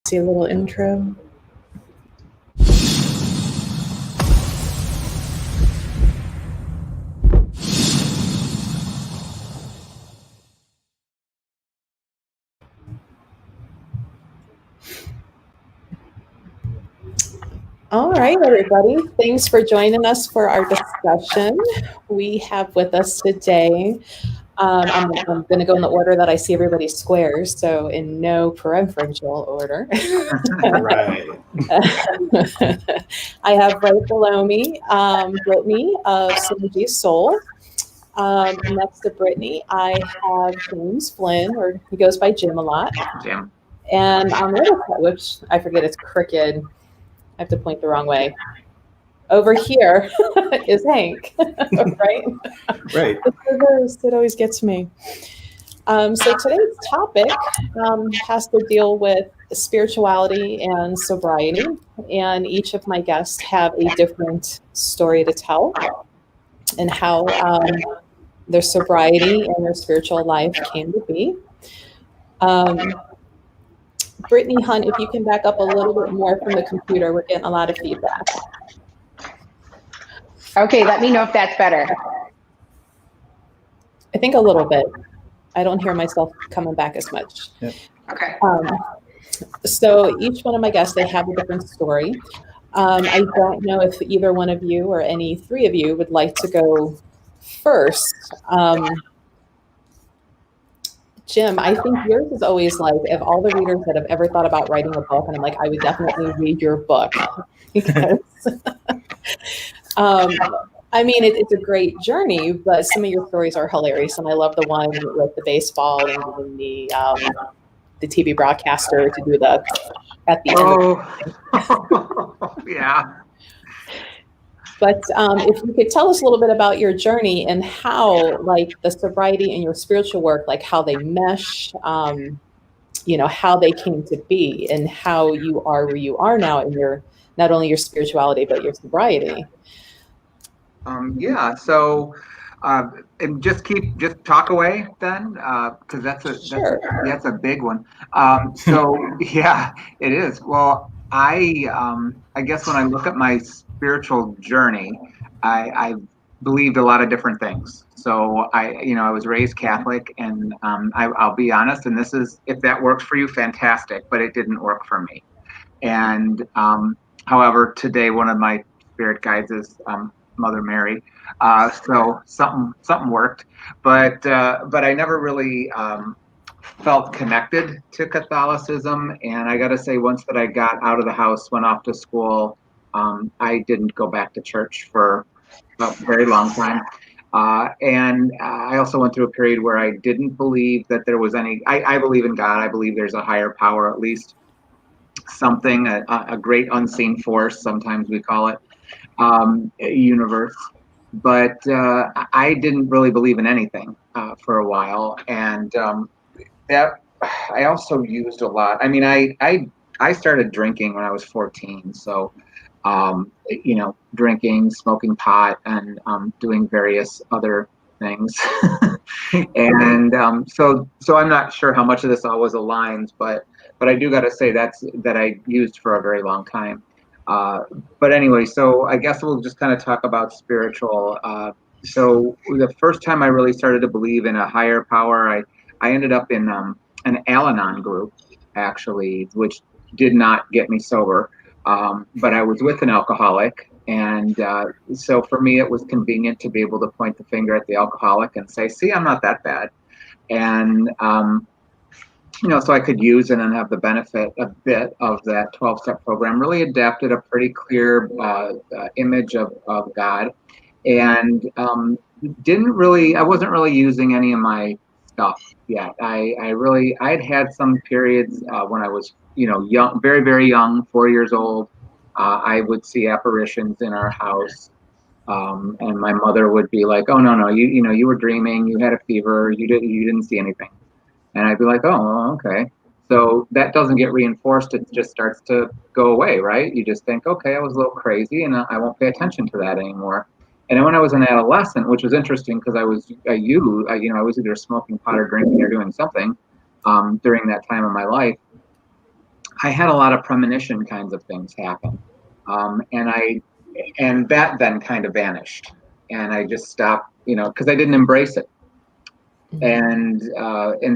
See a little intro. All right, everybody. Thanks for joining us for our discussion. We have with us today, I'm going to go in the order that I see everybody's squares, so in no preferential order. Right. I have right below me Brittany of SynergySoul. Next to Brittany, I have James Flynn, or he goes by Jim a lot. Jim. And on the other side, which I forget, it's crooked. I have to point the wrong way. Over here is Hank, right? Right. It always gets me. So today's topic has to deal with spirituality and sobriety, and each of my guests have a different story to tell and how their sobriety and their spiritual life came to be. Brittany Hunt, if you can back up a little bit more from the computer, we're getting a lot of feedback. Okay, let me know if that's better. I think a little bit. I don't hear myself coming back as much. Yep. Okay. So each one of my guests, they have a different story. I don't know if either one of you or any three of you would like to go first. Jim, I think yours is always like, of all the readers that have ever thought about writing a book, and I'm like, I would definitely read your book. Because, I mean, it's a great journey, but some of your stories are hilarious. And I love the one with the baseball and getting the TV broadcaster to do the, at the end. Oh, yeah. But if you could tell us a little bit about your journey and how, like, the sobriety and your spiritual work, like how they mesh, you know, how they came to be and how you are where you are now in your, not only your spirituality, but your sobriety. Yeah. So, and just talk away then, because that's a big one. So yeah, it is. Well, I guess when I look at my spiritual journey, I believed a lot of different things. So I was raised Catholic, and I'll be honest, and this is, if that works for you, fantastic, but it didn't work for me. And however, today one of my spirit guides is Mother Mary, so something worked, but I never really felt connected to Catholicism. And I got to say, once that I got out of the house, went off to school, I didn't go back to church for a very long time. And I also went through a period where I didn't believe that there was any, I believe in God. I believe there's a higher power, at least something, a great unseen force, sometimes we call it, a universe. But I didn't really believe in anything for a while. And that I also used a lot. I mean, I started drinking when I was 14. So, drinking, smoking pot, and doing various other things. And so I'm not sure how much of this always aligns, but I do got to say that I used for a very long time. But anyway, so I guess we'll just kind of talk about spiritual. So the first time I really started to believe in a higher power, I ended up in an Al-Anon group, actually, which did not get me sober. But I was with an alcoholic. And so for me, it was convenient to be able to point the finger at the alcoholic and say, see, I'm not that bad. And, so I could use and then have the benefit a bit of that 12-step program. Really adapted a pretty clear image of God. And I wasn't really using any of my stuff yet. I'd had some periods when I was, young, very, very young, 4 years old. I would see apparitions in our house. And my mother would be like, oh, no, you were dreaming, you had a fever, you didn't see anything. And I'd be like, oh, okay. So that doesn't get reinforced. It just starts to go away, right? You just think, okay, I was a little crazy and I won't pay attention to that anymore. And then when I was an adolescent, which was interesting because I was either smoking pot or drinking or doing something during that time of my life. I had a lot of premonition kinds of things happen. And that then kind of vanished. And I just stopped, because I didn't embrace it. And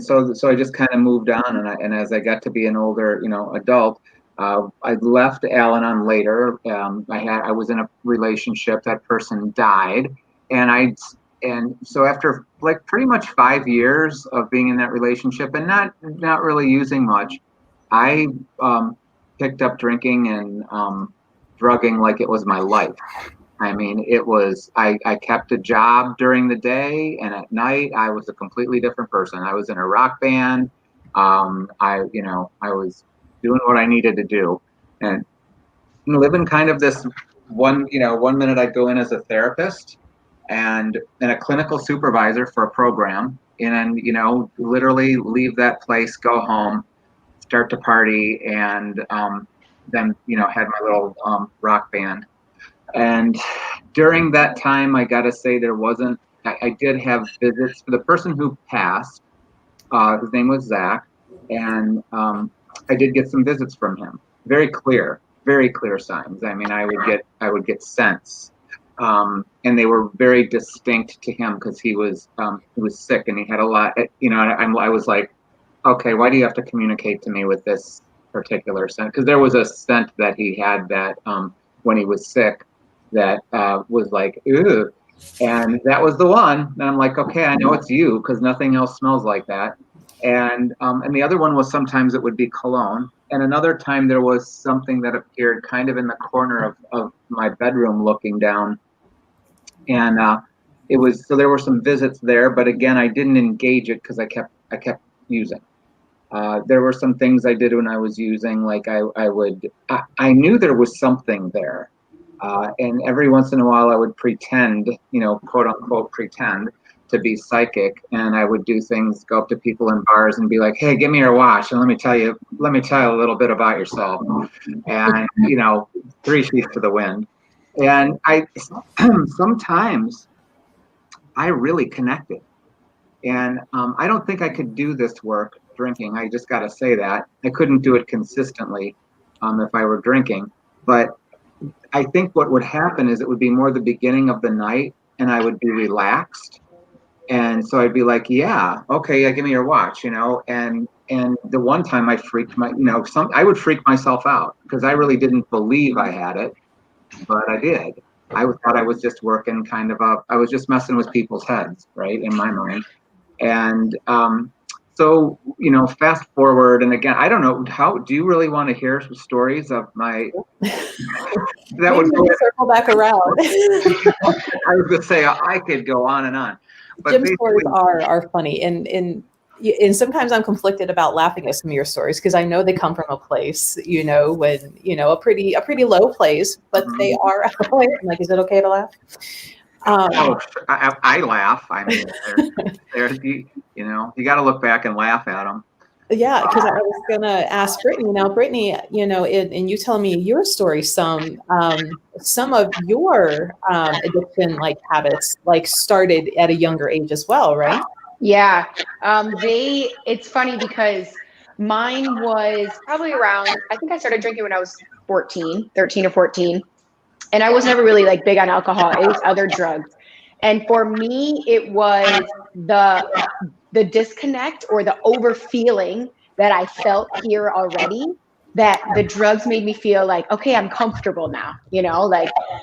so I just kind of moved on, and as I got to be an older adult, I left Al-Anon later. I was in a relationship. That person died, and so after like pretty much 5 years of being in that relationship and not really using much, I picked up drinking and drugging like it was my life. I mean, it was, I kept a job during the day, and at night I was a completely different person. I was in a rock band. I was doing what I needed to do, and living kind of this one minute I'd go in as a therapist and a clinical supervisor for a program, and literally leave that place, go home, start to party, and then had my little rock band. And during that time, I got to say I did have visits for the person who passed. His name was Zach, and I did get some visits from him. Very clear signs. I mean, I would get sense, and they were very distinct to him because he was sick and he had a lot. I was like, okay, why do you have to communicate to me with this particular scent? Because there was a scent that he had that when he was sick that was like, ew. And that was the one. And I'm like, okay, I know it's you because nothing else smells like that. And the other one was sometimes it would be cologne. And another time there was something that appeared kind of in the corner of my bedroom looking down. And so there were some visits there, but again, I didn't engage it because I kept using. There were some things I did when I was using, like I knew there was something there. And every once in a while I would pretend, quote unquote, pretend to be psychic. And I would do things, go up to people in bars and be like, hey, give me your watch. And let me tell you a little bit about yourself. And, 3 sheets to the wind. And sometimes I really connected. And I don't think I could do this work drinking. I just got to say that. I couldn't do it consistently if I were drinking. But I think what would happen is it would be more the beginning of the night and I would be relaxed. And so I'd be like, yeah, okay, yeah, give me your watch, and the one time I freaked I would freak myself out because I really didn't believe I had it, but I did. I thought I was just working I was just messing with people's heads, right, in my mind. And so, fast forward, and again, I don't know, do you really want to hear some stories of my, that would circle back around. I was going to say, I could go on and on. But Jim's stories are funny, and sometimes I'm conflicted about laughing at some of your stories because I know they come from a place, when a pretty low place, but they are at a point. I'm like, is it okay to laugh? I laugh. I mean, you got to look back and laugh at them. Yeah, because I was gonna ask Brittany. Now, Brittany, and you tell me your story. Some of your addiction habits started at a younger age as well, right? Yeah. It's funny because mine was probably around, I think I started drinking when I was 13 or 14. And I was never really big on alcohol. It was other drugs. And for me, it was the disconnect or the over feeling that I felt here already, that the drugs made me feel like, okay, I'm comfortable now,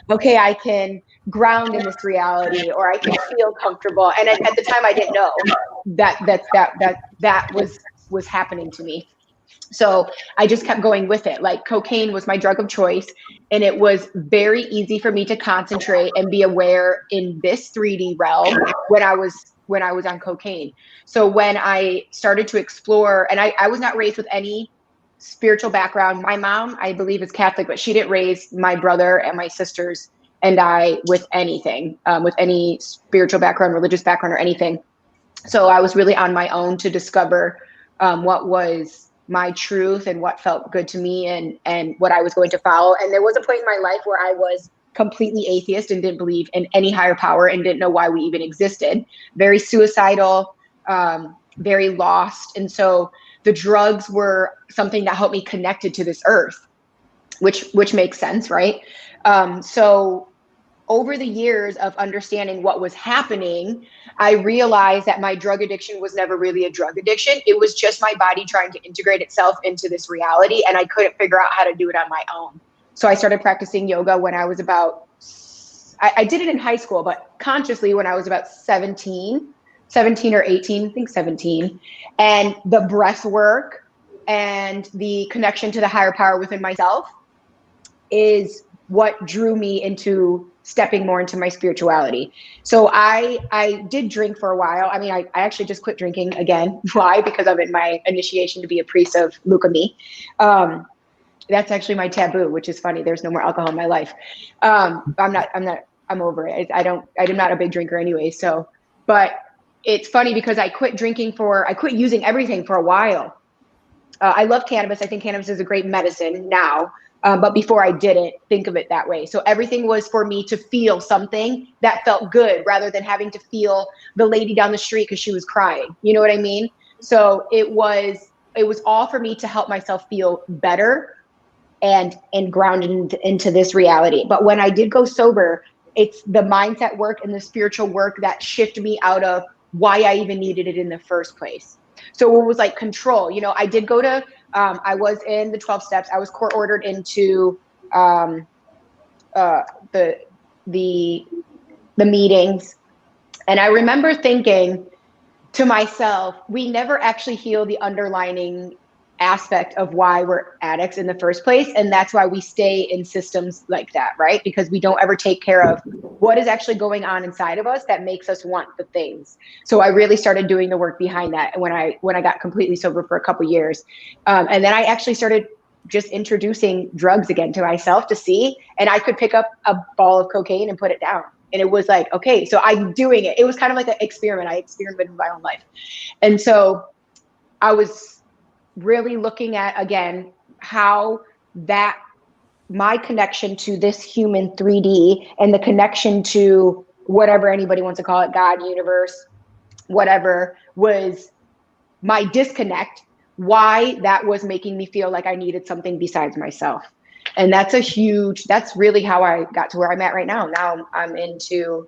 okay, I can ground in this reality, or I can feel comfortable. And at the time I didn't know that was happening to me. So I just kept going with it. Cocaine was my drug of choice, and it was very easy for me to concentrate and be aware in this 3D realm when I was on cocaine. So when I started to explore, and I was not raised with any spiritual background. My mom, I believe, is Catholic, but she didn't raise my brother and my sisters and I with anything, with any spiritual background, religious background, or anything. So I was really on my own to discover what was my truth and what felt good to me and what I was going to follow. And there was a point in my life where I was completely atheist and didn't believe in any higher power and didn't know why we even existed. Very suicidal, very lost. And so the drugs were something that helped me connected to this earth, which makes sense, right? So over the years of understanding what was happening, I realized that my drug addiction was never really a drug addiction. It was just my body trying to integrate itself into this reality, and I couldn't figure out how to do it on my own. So I started practicing yoga when I was about, I did it in high school, but consciously when I was about 17 or 18, I think 17. And the breath work and the connection to the higher power within myself is what drew me into stepping more into my spirituality. So I did drink for a while. I mean, I actually just quit drinking again. Why? Because I'm in my initiation to be a priest of Lukami. That's actually my taboo, which is funny. There's no more alcohol in my life. I'm over it. I'm not a big drinker anyway. So, but it's funny because I quit using everything for a while. I love cannabis. I think cannabis is a great medicine now. But before I didn't think of it that way. So everything was for me to feel something that felt good rather than having to feel the lady down the street because she was crying. You know what I mean? So it was all for me to help myself feel better and grounded into this reality. But when I did go sober, it's the mindset work and the spiritual work that shifted me out of why I even needed it in the first place. So it was like control. You know, I did go to, I was in the 12 steps. I was court ordered into the meetings. And I remember thinking to myself, we never actually heal the underlining aspect of why we're addicts in the first place. And that's why we stay in systems like that, right? Because we don't ever take care of what is actually going on inside of us that makes us want the things. So I really started doing the work behind that when I got completely sober for a couple of years. And then I actually started just introducing drugs again to myself to see, and I could pick up a ball of cocaine and put it down. And it was like, okay, so I'm doing it. It was kind of like an experiment. I experimented with my own life. And so I was really looking at, again, how that my connection to this human 3D and the connection to whatever anybody wants to call it, God, universe, whatever, was my disconnect, why that was making me feel like I needed something besides myself. And that's really how I got to where I'm at right now. Now I'm into,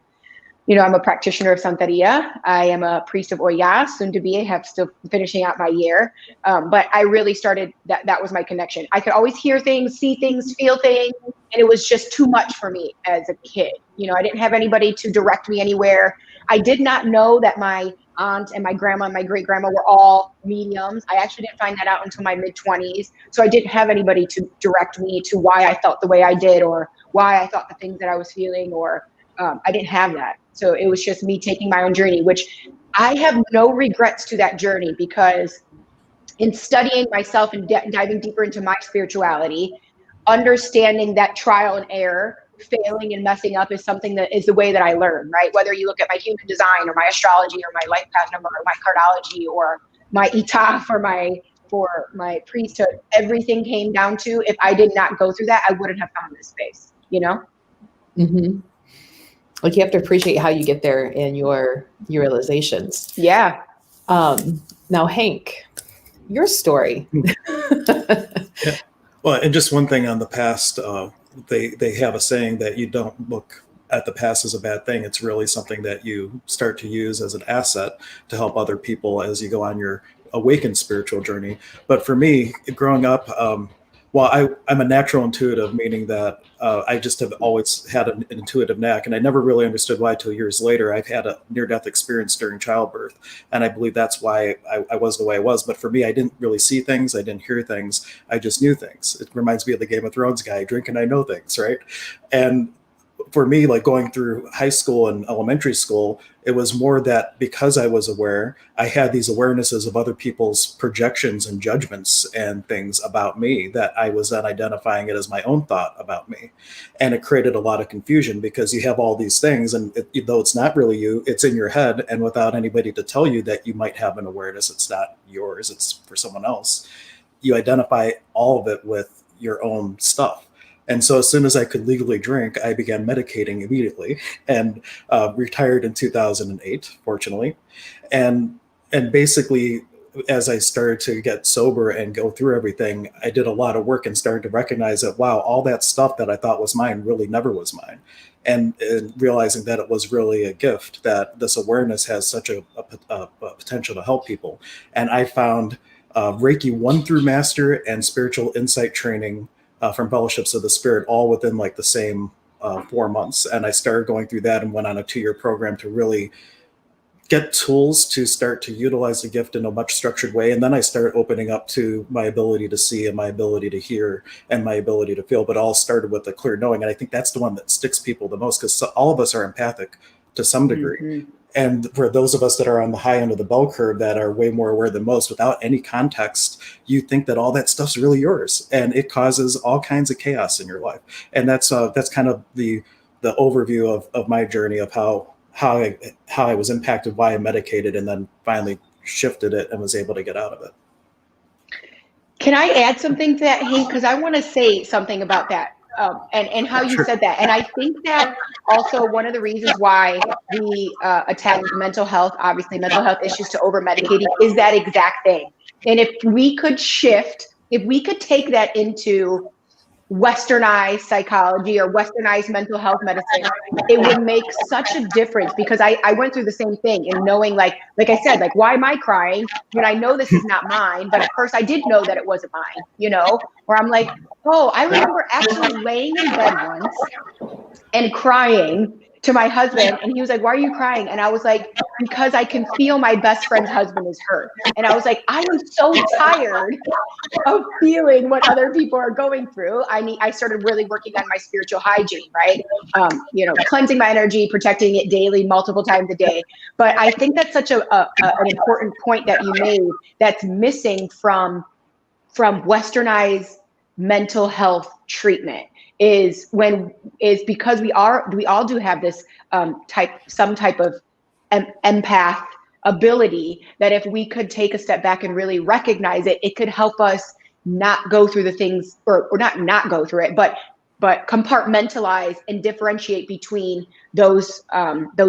I'm a practitioner of Santeria. I am a priest of Oya, soon to be. I have still finishing out my year. But I really started, that was my connection. I could always hear things, see things, feel things, and it was just too much for me as a kid. I didn't have anybody to direct me anywhere. I did not know that my aunt and my grandma and my great grandma were all mediums. I actually didn't find that out until my mid-20s. So I didn't have anybody to direct me to why I felt the way I did, or why I thought the things that I was feeling, or I didn't have that. So it was just me taking my own journey, which I have no regrets to that journey, because in studying myself and diving deeper into my spirituality, understanding that trial and error, failing and messing up is something that is the way that I learn, right? Whether you look at my human design or my astrology or my life path number or my cardology or my etaf for my priesthood, everything came down to, if I did not go through that, I wouldn't have found this space, Mm-hmm. Like, you have to appreciate how you get there and your realizations. Yeah. Now, Hank, your story. Yeah. Well, and just one thing on the past, they have a saying that you don't look at the past as a bad thing. It's really something that you start to use as an asset to help other people as you go on your awakened spiritual journey. But for me, growing up, I'm a natural intuitive, meaning that I just have always had an intuitive knack, and I never really understood why till years later. I've had a near-death experience during childbirth, and I believe that's why I was the way I was. But for me, I didn't really see things, I didn't hear things, I just knew things. It reminds me of the Game of Thrones guy, I drink and I know things, right? And for me, like going through high school and elementary school, it was more that because I was aware, I had these awarenesses of other people's projections and judgments and things about me that I was then identifying it as my own thought about me. And it created a lot of confusion, because you have all these things, and though it's not really you, it's in your head, and without anybody to tell you that you might have an awareness, it's not yours, it's for someone else. You identify all of it with your own stuff. And so as soon as I could legally drink, I began medicating immediately, and retired in 2008, fortunately. And basically, as I started to get sober and go through everything, I did a lot of work and started to recognize that, wow, all that stuff that I thought was mine really never was mine. And realizing that it was really a gift, that this awareness has such a potential to help people. And I found Reiki 1 through Master and spiritual insight training from Fellowships of the Spirit all within like the same 4 months. And I started going through that and went on a 2-year program to really get tools to start to utilize the gift in a much structured way. And then I started opening up to my ability to see and my ability to hear and my ability to feel, but all started with a clear knowing. And I think that's the one that sticks people the most, because all of us are empathic to some degree. Mm-hmm. And for those of us that are on the high end of the bell curve that are way more aware than most, without any context, you think that all that stuff's really yours, and it causes all kinds of chaos in your life. And that's kind of the overview of my journey of how I was impacted, why I medicated, and then finally shifted it and was able to get out of it. Can I add something to that, Hank? Because I want to say something about that and how you said that. And I think that also one of the reasons why we attack mental health, obviously mental health issues, to over-medicating is that exact thing. And if we could shift, if we could take that into westernized psychology or westernized mental health medicine, it would make such a difference, because I went through the same thing, and knowing like I said, like, why am I crying when I know this is not mine? But at first I did know that it wasn't mine, you know, where I'm like, oh, I remember actually laying in bed once and crying to my husband, and he was like, why are you crying? And I was like, because I can feel my best friend's husband is hurt. And I was like, I am so tired of feeling what other people are going through. I started really working on my spiritual hygiene, right? You know, cleansing my energy, protecting it daily, multiple times a day. But I think that's such an important point that you made that's missing from westernized mental health treatment, is because we all do have this some type of empath ability, that if we could take a step back and really recognize it, it could help us not go through the things, or not go through it, but compartmentalize and differentiate between those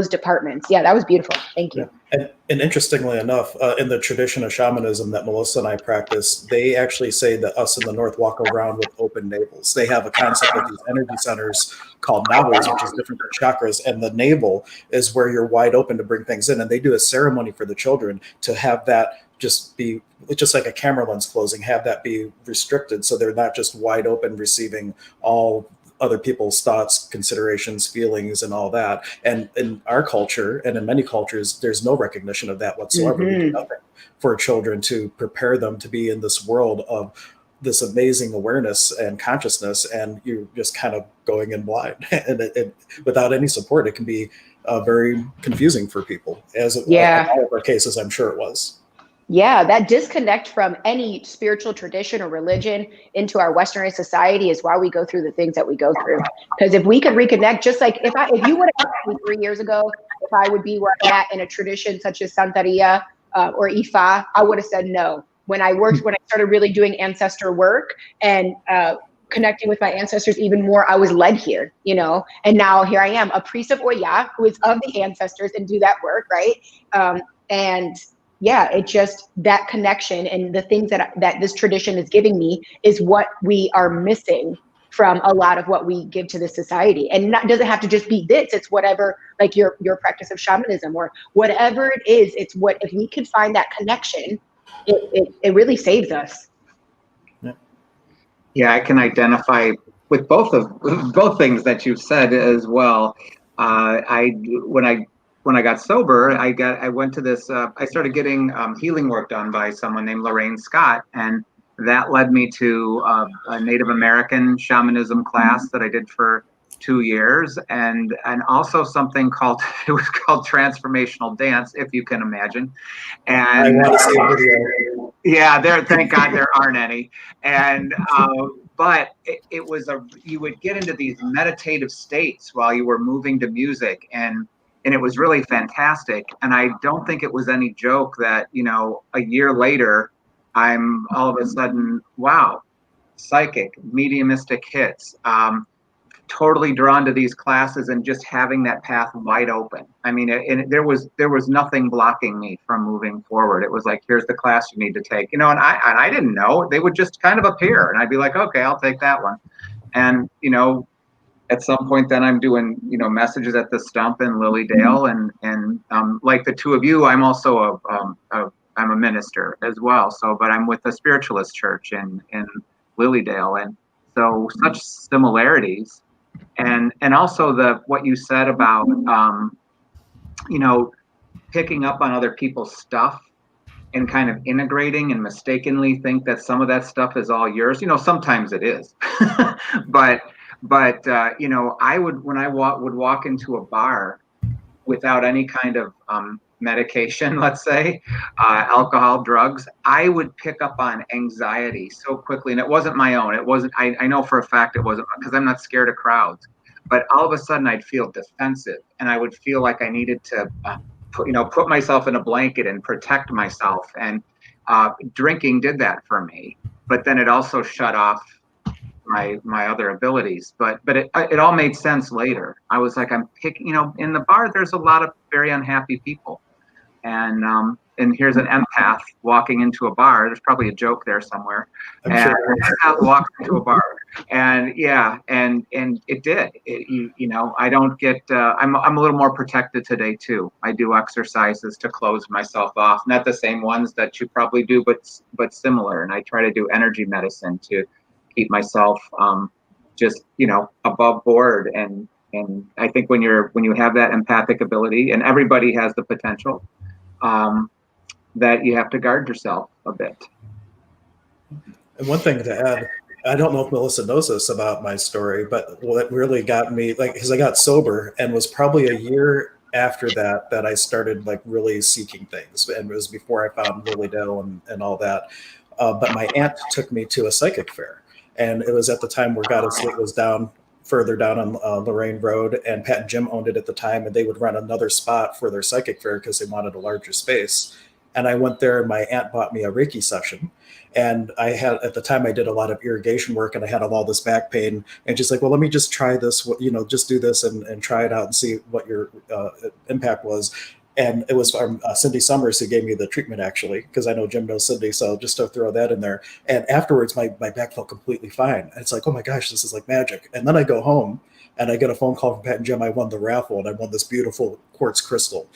departments. Yeah, that was beautiful. Thank you. Yeah. And interestingly enough, in the tradition of shamanism that Melissa and I practice, they actually say that us in the North walk around with open navels. They have a concept of these energy centers called navels, which is different than chakras. And the navel is where you're wide open to bring things in. And they do a ceremony for the children to have that just be, just like a camera lens closing, have that be restricted, so they're not just wide open receiving all other people's thoughts, considerations, feelings, and all that. And in our culture, and in many cultures, there's no recognition of that whatsoever. Mm-hmm. We do nothing for children to prepare them to be in this world of this amazing awareness and consciousness, and you're just kind of going in blind. And it without any support, it can be very confusing for people, as in all of our cases, I'm sure it was. Yeah, that disconnect from any spiritual tradition or religion into our Westernized society is why we go through the things that we go through. Because if we could reconnect, just like if you would have asked me 3 years ago if I would be where I'm at in a tradition such as Santeria or Ifa, I would have said no. When I started really doing ancestor work and connecting with my ancestors even more, I was led here, you know, and now here I am, a priest of Oya, who is of the ancestors and do that work, right? And yeah, it just, that connection and the things that this tradition is giving me is what we are missing from a lot of what we give to this society. And doesn't have to just be this, it's whatever, like your practice of shamanism or whatever it is, it's what, if we could find that connection, it really saves us. Yeah, I can identify with both things that you've said as well. When I got sober, I went to this, I started getting healing work done by someone named Lorraine Scott. And that led me to a Native American shamanism class that I did for 2 years. And also something called transformational dance, if you can imagine. And I want to see a video. Yeah, thank God there aren't any. And, but it was you would get into these meditative states while you were moving to music, and it was really fantastic. And I don't think it was any joke that, you know, a year later, I'm all of a sudden, wow, psychic, mediumistic hits, totally drawn to these classes and just having that path wide open. I mean, there was nothing blocking me from moving forward. It was like, here's the class you need to take, and I didn't know. They would just kind of appear, and I'd be like, okay, I'll take that one. And at some point, then I'm doing messages at the Stump in Lilydale, and like the two of you, I'm also I'm a minister as well. So, but I'm with the Spiritualist Church in Lilydale, and so such similarities. And also what you said about picking up on other people's stuff and kind of integrating and mistakenly think that some of that stuff is all yours. Sometimes it is, but I would, when I would walk into a bar without any kind of medication, let's say, alcohol, drugs, I would pick up on anxiety so quickly. And it wasn't my own. It wasn't, I know for a fact it wasn't, because I'm not scared of crowds. But all of a sudden I'd feel defensive, and I would feel like I needed to put myself in a blanket and protect myself. And drinking did that for me. But then it also shut off my other abilities, but it all made sense later. I was like, I'm picking, in the bar, there's a lot of very unhappy people, and here's an empath walking into a bar. There's probably a joke there somewhere. And an empath walks into a bar, and it did. I don't get. I'm a little more protected today too. I do exercises to close myself off, not the same ones that you probably do, but similar. And I try to do energy medicine to keep myself just above board, and I think when you have that empathic ability, and everybody has the potential, that you have to guard yourself a bit. And one thing to add, I don't know if Melissa knows this about my story, but what really got me, because I got sober, and was probably a year after that I started really seeking things, and it was before I found Lilydale and all that. But my aunt took me to a psychic fair. And it was at the time where Goddess Sleep was further down on Lorraine Road, and Pat and Jim owned it at the time, and they would rent another spot for their psychic fair because they wanted a larger space. And I went there, and my aunt bought me a Reiki session. And at the time I did a lot of irrigation work, and I had all this back pain, and just like, well, let me just try this, just do this and try it out and see what your impact was. And it was Cindy Summers who gave me the treatment, actually, because I know Jim knows Cindy. So just to throw that in there. And afterwards, my back felt completely fine. And it's like, oh my gosh, this is like magic. And then I go home and I get a phone call from Pat and Jim. I won the raffle, and I won this beautiful quartz crystal.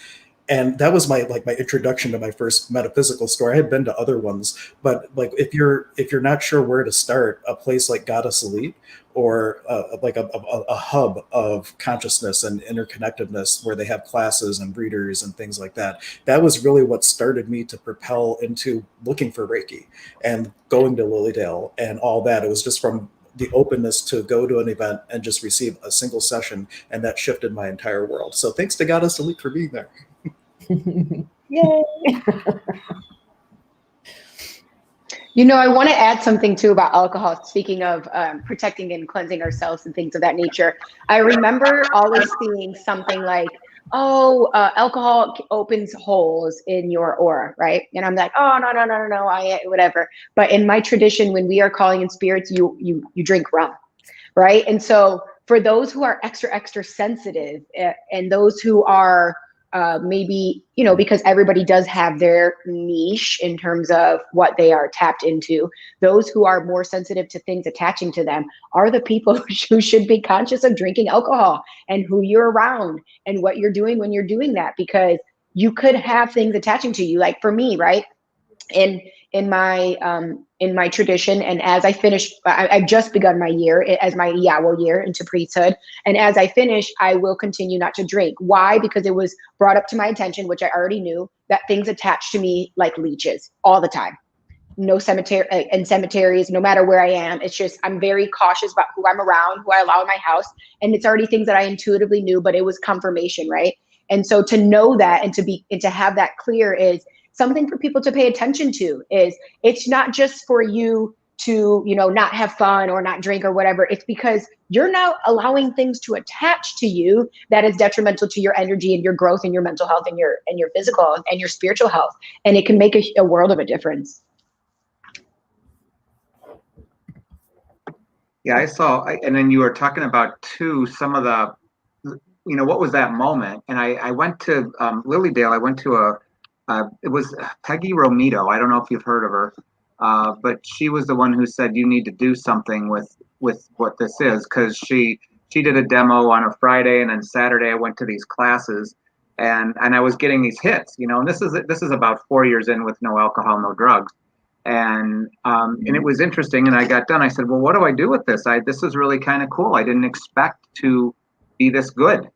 And that was my introduction to my first metaphysical store. I had been to other ones, but if you're not sure where to start, a place like Goddess Elite, or a hub of consciousness and interconnectedness where they have classes and readers and things like that, that was really what started me to propel into looking for Reiki and going to Lilydale and all that. It was just from the openness to go to an event and just receive a single session, and that shifted my entire world. So thanks to Goddess Elite for being there. Yay! I want to add something too about alcohol. Speaking of protecting and cleansing ourselves and things of that nature, I remember always seeing something like, alcohol opens holes in your aura, right? And I'm like, oh, no, whatever. But in my tradition, when we are calling in spirits, you drink rum, right? And so for those who are extra sensitive, and those who are maybe, because everybody does have their niche in terms of what they are tapped into, those who are more sensitive to things attaching to them are the people who should be conscious of drinking alcohol and who you're around and what you're doing when you're doing that, because you could have things attaching to you. Like for me, right? In my tradition, and as I finish, I've just begun my year as my Yawo year into priesthood, and as I finish, I will continue not to drink. Why? Because it was brought up to my attention, which I already knew, that things attach to me like leeches all the time. No cemetery and cemeteries, no matter where I am. It's just, I'm very cautious about who I'm around, who I allow in my house, and it's already things that I intuitively knew, but it was confirmation, right? And so to know that and to have that clear is something for people to pay attention to. Is it's not just for you to, not have fun or not drink or whatever. It's because you're now allowing things to attach to you that is detrimental to your energy and your growth and your mental health and your physical health and your spiritual health. And it can make a world of a difference. Yeah, I saw, and then you were talking about too, some of the, what was that moment? And I went to Lilydale. I went to it was Peggy Romito. I don't know if you've heard of her, but she was the one who said you need to do something with what this is, because she did a demo on a Friday, and then Saturday I went to these classes, and I was getting these hits, and this is about 4 years in with no alcohol, no drugs. And it was interesting. And I got done. I said, well, what do I do with this? This is really kind of cool. I didn't expect to be this good.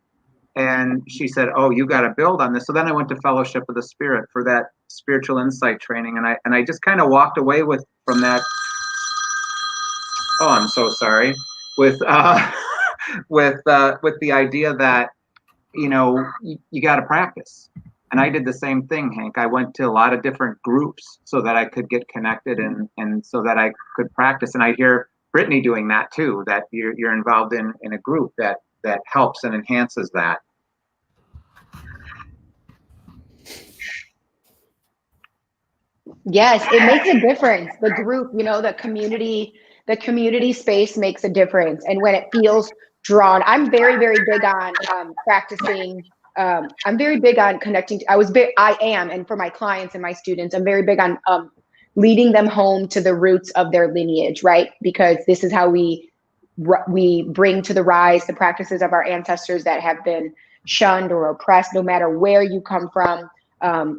And she said, oh, you got to build on this. So then I went to Fellowship of the Spirit for that spiritual insight training. And I just kind of walked away from that. Oh, I'm so sorry. With with the idea that, you got to practice. And I did the same thing, Hank. I went to a lot of different groups so that I could get connected and so that I could practice. And I hear Brittany doing that too, that you're involved in a group that helps and enhances that. Yes, it makes a difference. The group, the community space makes a difference. And when it feels drawn, I'm very, very big on practicing. I'm very big on connecting. I am, and for my clients and my students, I'm very big on leading them home to the roots of their lineage, right? Because this is how we bring to the rise the practices of our ancestors that have been shunned or oppressed, no matter where you come from.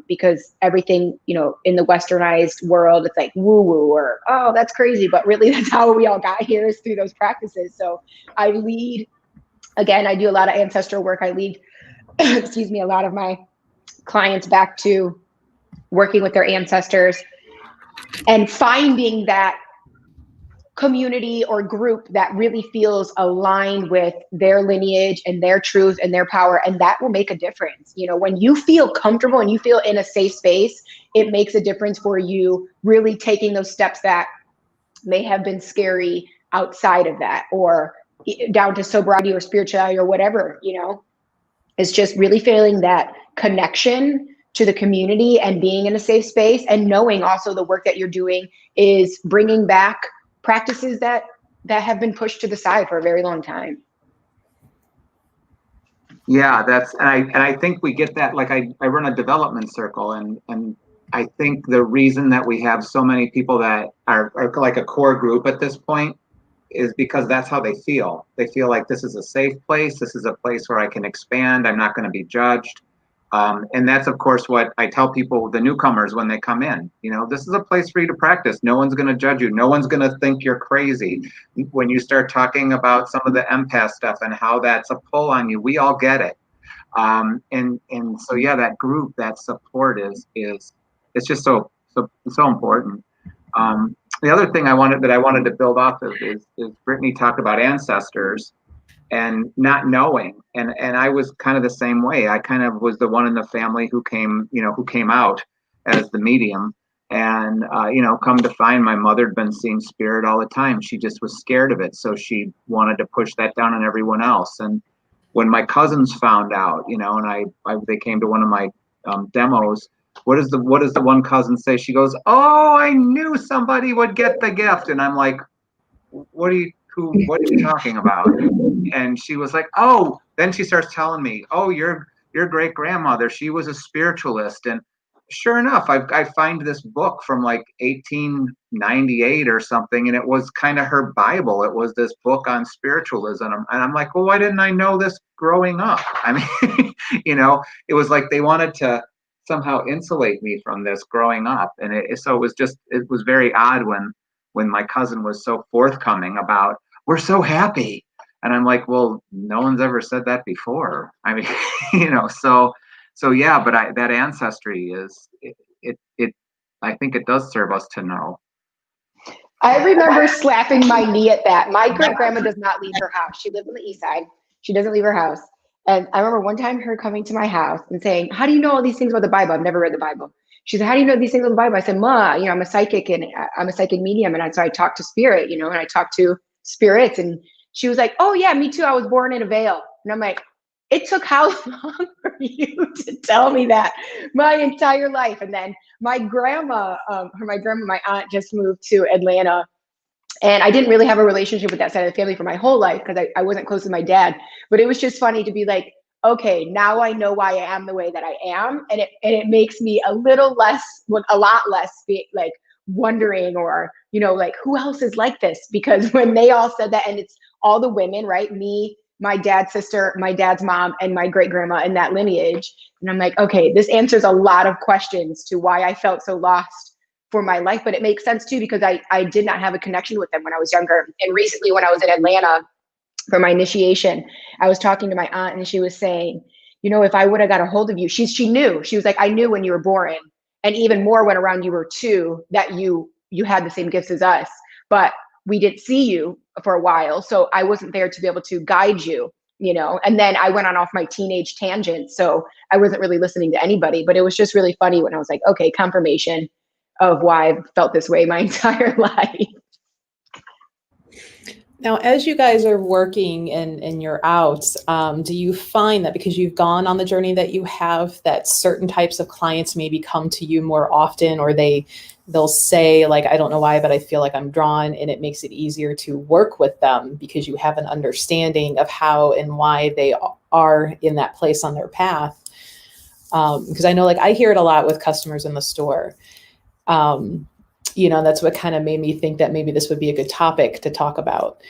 Because everything, in the westernized world, it's like woo-woo or, oh, that's crazy. But really, that's how we all got here, is through those practices. So I lead, again, I do a lot of ancestral work. I lead, excuse me, a lot of my clients back to working with their ancestors and finding that community or group that really feels aligned with their lineage and their truth and their power. And that will make a difference. When you feel comfortable and you feel in a safe space, it makes a difference for you really taking those steps that may have been scary outside of that, or down to sobriety or spirituality or whatever. It's just really feeling that connection to the community and being in a safe space, and knowing also the work that you're doing is bringing back practices that have been pushed to the side for a very long time. Yeah, and I think we get that. Like I run a development circle, and I think the reason that we have so many people that are like a core group at this point is because that's how they feel. They feel like this is a safe place. This is a place where I can expand. I'm not going to be judged. And that's, of course, what I tell people, the newcomers, when they come in. This is a place for you to practice. No one's going to judge you. No one's going to think you're crazy. When you start talking about some of the empath stuff and how that's a pull on you, we all get it. And so, yeah, that group, that support is it's just so important. The other thing I wanted to build off of is Brittany talked about ancestors and not knowing. And I was kind of the same way. I kind of was the one in the family who came out as the medium. And, come to find, my mother had been seeing spirit all the time. She just was scared of it. So she wanted to push that down on everyone else. And when my cousins found out, and they came to one of my demos, what does the one cousin say? She goes, oh, I knew somebody would get the gift. And I'm like, what are you talking about? And she was like, oh, then she starts telling me, oh, your great grandmother, she was a spiritualist. And sure enough, I find this book from like 1898 or something, and it was kind of her Bible. It was this book on spiritualism. And I'm like, well, why didn't I know this growing up? I mean, it was like they wanted to somehow insulate me from this growing up. And it was very odd when my cousin was so forthcoming about, we're so happy. And I'm like, well, no one's ever said that before. I mean, so yeah, but that ancestry is, I think it does serve us to know. I remember slapping my knee at that. My great grandma does not leave her house. She lived on the east side. She doesn't leave her house. And I remember one time her coming to my house and saying, how do you know all these things about the Bible? I've never read the Bible. She said, how do you know these things about the Bible? I said, Ma, I'm a psychic and I'm a psychic medium. And so I talk to spirit, and I talk to spirits. And she was like, oh yeah, me too. I was born in a veil. And I'm like, it took how long for you to tell me that? My entire life. And then my aunt just moved to Atlanta And I didn't really have a relationship with that side of the family for my whole life because I wasn't close with my dad. But it was just funny to be like, okay, now I know why I am the way that I am. And it makes me a little less, a lot less like wondering or, you know, like who else is like this? Because when they all said that, and it's all the women, right? Me, my dad's sister, my dad's mom, and my great grandma in that lineage. And I'm like, okay, this answers a lot of questions to why I felt so lost for my life. But it makes sense too, because I did not have a connection with them when I was younger. And recently when I was in Atlanta for my initiation, I was talking to my aunt and she was saying, you know, if I would have got a hold of you, she knew, she was like, I knew when you were born, and even more when around you were 2, that you had the same gifts as us, but we didn't see you for a while. So I wasn't there to be able to guide you, you know. And then I went on off my teenage tangent. So I wasn't really listening to anybody, but it was just really funny when I was like, okay, confirmation of why I've felt this way my entire life. Now, as you guys are working and you're out, do you find that because you've gone on the journey that you have, that certain types of clients maybe come to you more often, or they'll say like, I don't know why, but I feel like I'm drawn, and it makes it easier to work with them because you have an understanding of how and why they are in that place on their path? Because I know, like, I hear it a lot with customers in the store. You know, that's what kind of made me think that maybe this would be a good topic to talk about.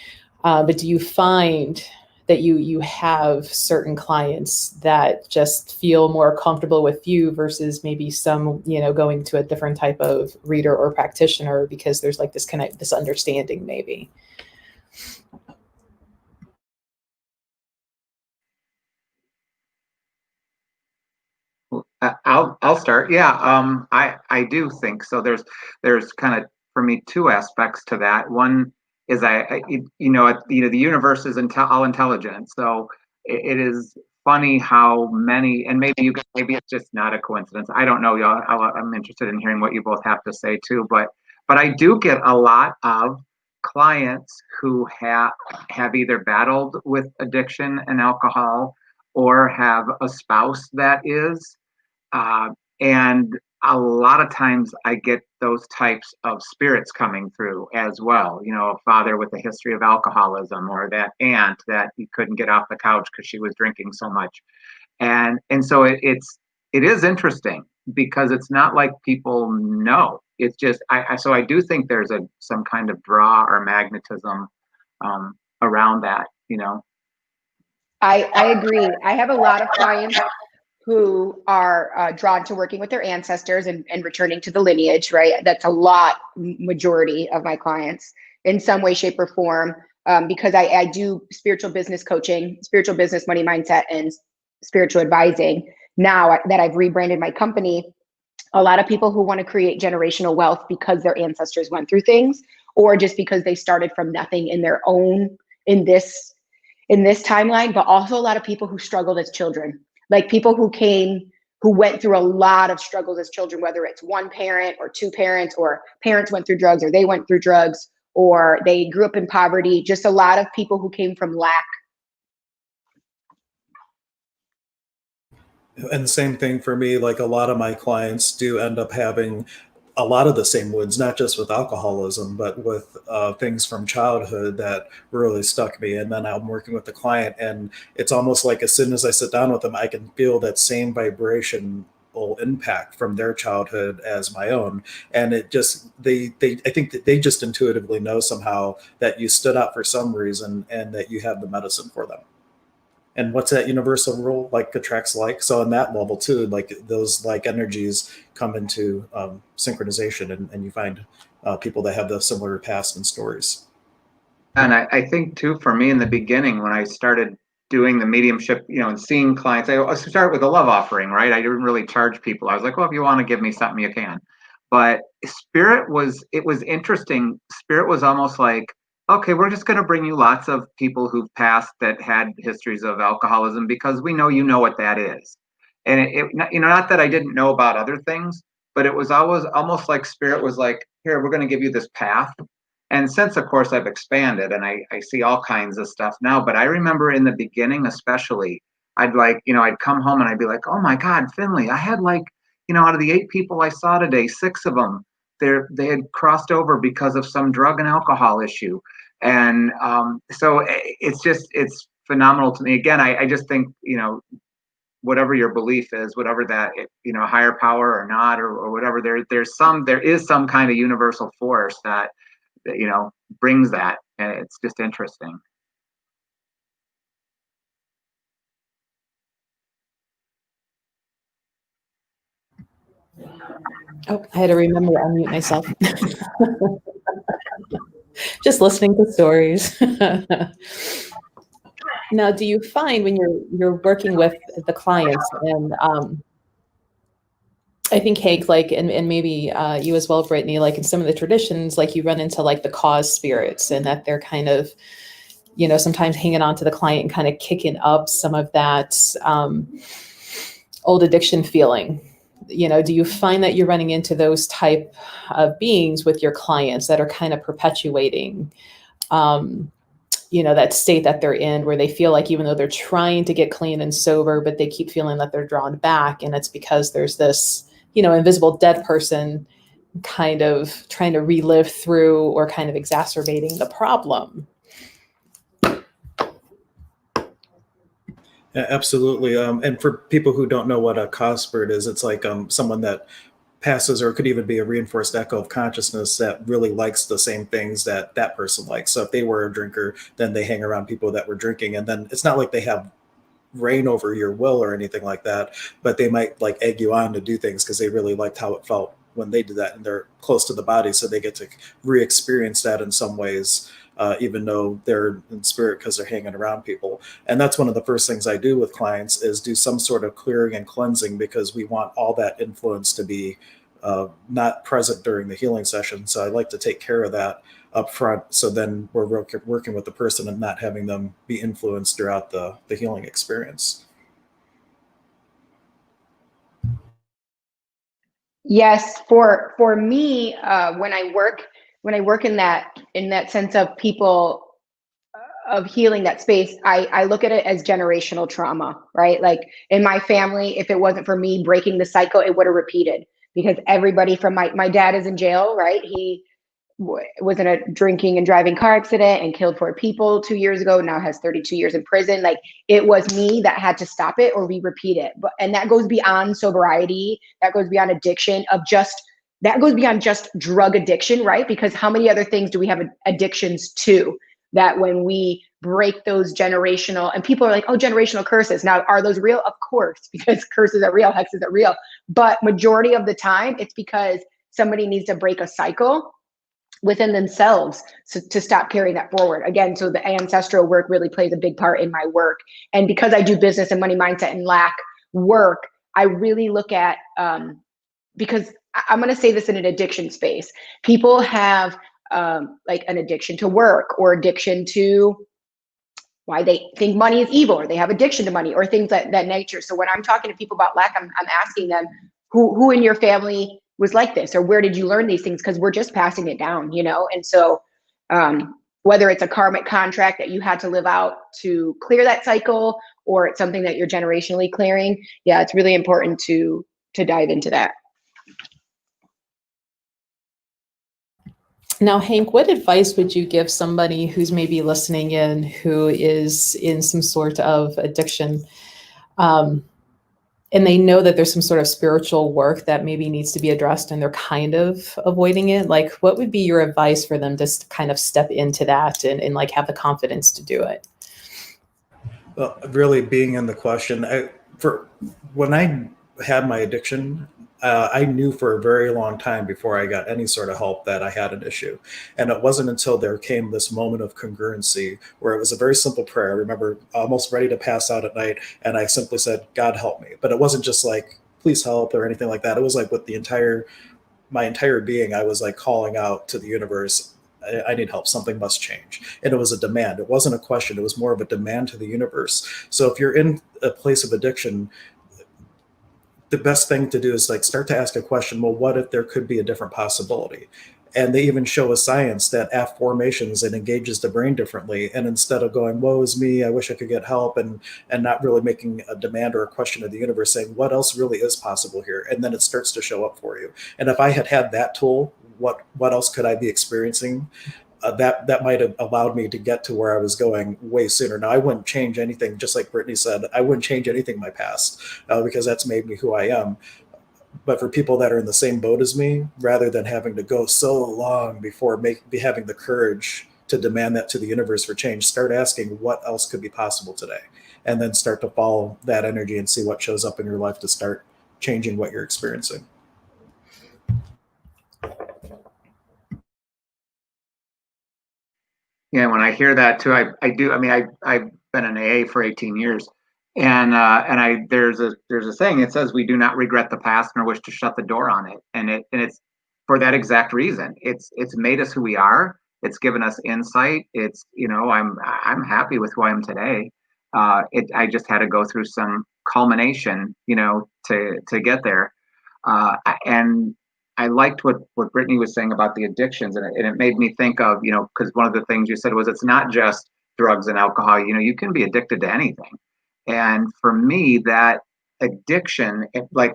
But do you find that you have certain clients that just feel more comfortable with you versus maybe some, you know, going to a different type of reader or practitioner because there's like this understanding maybe? I'll start. Yeah, I do think so. There's kind of, for me, 2 aspects to that. One is the universe is all intelligent. So it is funny how many, and maybe it's just not a coincidence. I don't know, y'all. I'm interested in hearing what you both have to say too. But I do get a lot of clients who have either battled with addiction and alcohol or have a spouse that is. And a lot of times I get those types of spirits coming through as well. You know, a father with a history of alcoholism, or that aunt that he couldn't get off the couch because she was drinking so much. And so it is interesting because it's not like people know. It's just, so I do think there's some kind of draw or magnetism around that, you know. I agree. I have a lot of clients who are drawn to working with their ancestors and returning to the lineage, right? That's a majority of my clients in some way, shape, or form, because I do spiritual business coaching, spiritual business, money mindset, and spiritual advising. Now that I've rebranded my company, a lot of people who want to create generational wealth because their ancestors went through things, or just because they started from nothing in their own, in this timeline, but also a lot of people who struggled as children. Like people who went through a lot of struggles as children, whether it's one parent or 2 parents, or parents went through drugs, or they went through drugs, or they grew up in poverty. Just a lot of people who came from lack. And the same thing for me, like a lot of my clients do end up having a lot of the same wounds, not just with alcoholism, but with things from childhood that really stuck me. And then I'm working with the client, and it's almost like as soon as I sit down with them, I can feel that same vibration impact from their childhood as my own. And it just, I think that they just intuitively know somehow that you stood up for some reason and that you have the medicine for them. And what's that universal rule? Like attracts like. So on that level too, like those like energies come into synchronization, and you find people that have the similar past and stories. And I think too, for me in the beginning, when I started doing the mediumship, you know, and seeing clients, I started with a love offering, right? I didn't really charge people. I was like, well, if you want to give me something, you can. But Spirit was interesting. Spirit was almost like, okay, we're just going to bring you lots of people who've passed that had histories of alcoholism because we know you know what that is. And not that I didn't know about other things, but it was always almost like Spirit was like, here, we're going to give you this path. And since, of course, I've expanded and I see all kinds of stuff now. But I remember in the beginning, especially, I'd come home and I'd be like, oh my God, Finley, I had out of the 8 people I saw today, 6 of them they had crossed over because of some drug and alcohol issue. And so it's phenomenal to me. Again, I just think, whatever your belief is, whatever that, higher power or not, or whatever, there is some kind of universal force that brings that. And it's just interesting. Oh, I had to remember to unmute myself. Just listening to stories. Now, do you find when you're working with the clients, and I think Hank, and maybe you as well, Brittany, like in some of the traditions, like you run into like the cause spirits, and that they're kind of, sometimes hanging on to the client and kind of kicking up some of that old addiction feeling. Do you find that you're running into those type of beings with your clients that are kind of perpetuating, that state that they're in, where they feel like even though they're trying to get clean and sober, but they keep feeling that they're drawn back, and it's because there's this, invisible dead person kind of trying to relive through or kind of exacerbating the problem? Yeah, absolutely. And for people who don't know what a cause spirit is, it's like someone that passes, or it could even be a reinforced echo of consciousness that really likes the same things that that person likes. So if they were a drinker, then they hang around people that were drinking. And then it's not like they have reign over your will or anything like that, but they might like egg you on to do things because they really liked how it felt when they did that, and they're close to the body. So they get to re-experience that in some ways. Even though they're in spirit because they're hanging around people. And that's one of the first things I do with clients is do some sort of clearing and cleansing, because we want all that influence to be not present during the healing session. So I like to take care of that up front. So then we're working with the person and not having them be influenced throughout the healing experience. Yes, for me, when I work in that sense of people, of healing that space, I look at it as generational trauma, right? Like in my family, if it wasn't for me breaking the cycle, it would have repeated, because everybody from my dad is in jail, right? He was in a drinking and driving car accident and killed 4 people 2 years ago, now has 32 years in prison. Like it was me that had to stop it or we repeat it. And that goes beyond sobriety, that goes beyond addiction, that goes beyond just drug addiction, right? Because how many other things do we have addictions to, that when we break those generational, and people are like, oh, generational curses. Now, are those real? Of course, because curses are real, hexes are real. But majority of the time, it's because somebody needs to break a cycle within themselves to stop carrying that forward. Again, so the ancestral work really plays a big part in my work. And because I do business and money mindset and lack work, I really look at, because I'm going to say this in an addiction space. People have like an addiction to work, or addiction to why they think money is evil, or they have addiction to money, or things like that nature. So when I'm talking to people about lack, I'm asking them, who in your family was like this, or where did you learn these things? Because we're just passing it down, And so whether it's a karmic contract that you had to live out to clear that cycle, or it's something that you're generationally clearing, yeah, it's really important to dive into that. Now, Hank, what advice would you give somebody who's maybe listening in, who is in some sort of addiction, and they know that there's some sort of spiritual work that maybe needs to be addressed and they're kind of avoiding it? Like, what would be your advice for them to kind of step into that and like have the confidence to do it? Well, really being in the question, when I had my addiction, I knew for a very long time before I got any sort of help that I had an issue. And it wasn't until there came this moment of congruency where it was a very simple prayer. I remember almost ready to pass out at night, and I simply said, God help me. But it wasn't just like, please help or anything like that. It was like with my entire being, I was like calling out to the universe, I need help. Something must change. And it was a demand. It wasn't a question. It was more of a demand to the universe. So if you're in a place of addiction, the best thing to do is like start to ask a question. Well, what if there could be a different possibility? And they even show us science that affirmations, it engages the brain differently. And instead of going, woe is me, I wish I could get help, and not really making a demand or a question of the universe, saying what else really is possible here? And then it starts to show up for you. And if I had had that tool what else could I be experiencing? That might have allowed me to get to where I was going way sooner. Now, I wouldn't change anything, just like Brittany said, I wouldn't change anything in my past because that's made me who I am. But for people that are in the same boat as me, rather than having to go so long before having the courage to demand that to the universe for change, start asking what else could be possible today, and then start to follow that energy and see what shows up in your life to start changing what you're experiencing. Yeah, when I hear that too, I do. I mean, I've been in AA for 18 years, and there's a saying. It says we do not regret the past nor wish to shut the door on it, and it's for that exact reason. It's made us who we are. It's given us insight. It's, I'm happy with who I am today. I just had to go through some culmination, to get there, and I liked what Brittany was saying about the addictions, and it made me think of, because one of the things you said was it's not just drugs and alcohol. You can be addicted to anything, and for me, that addiction,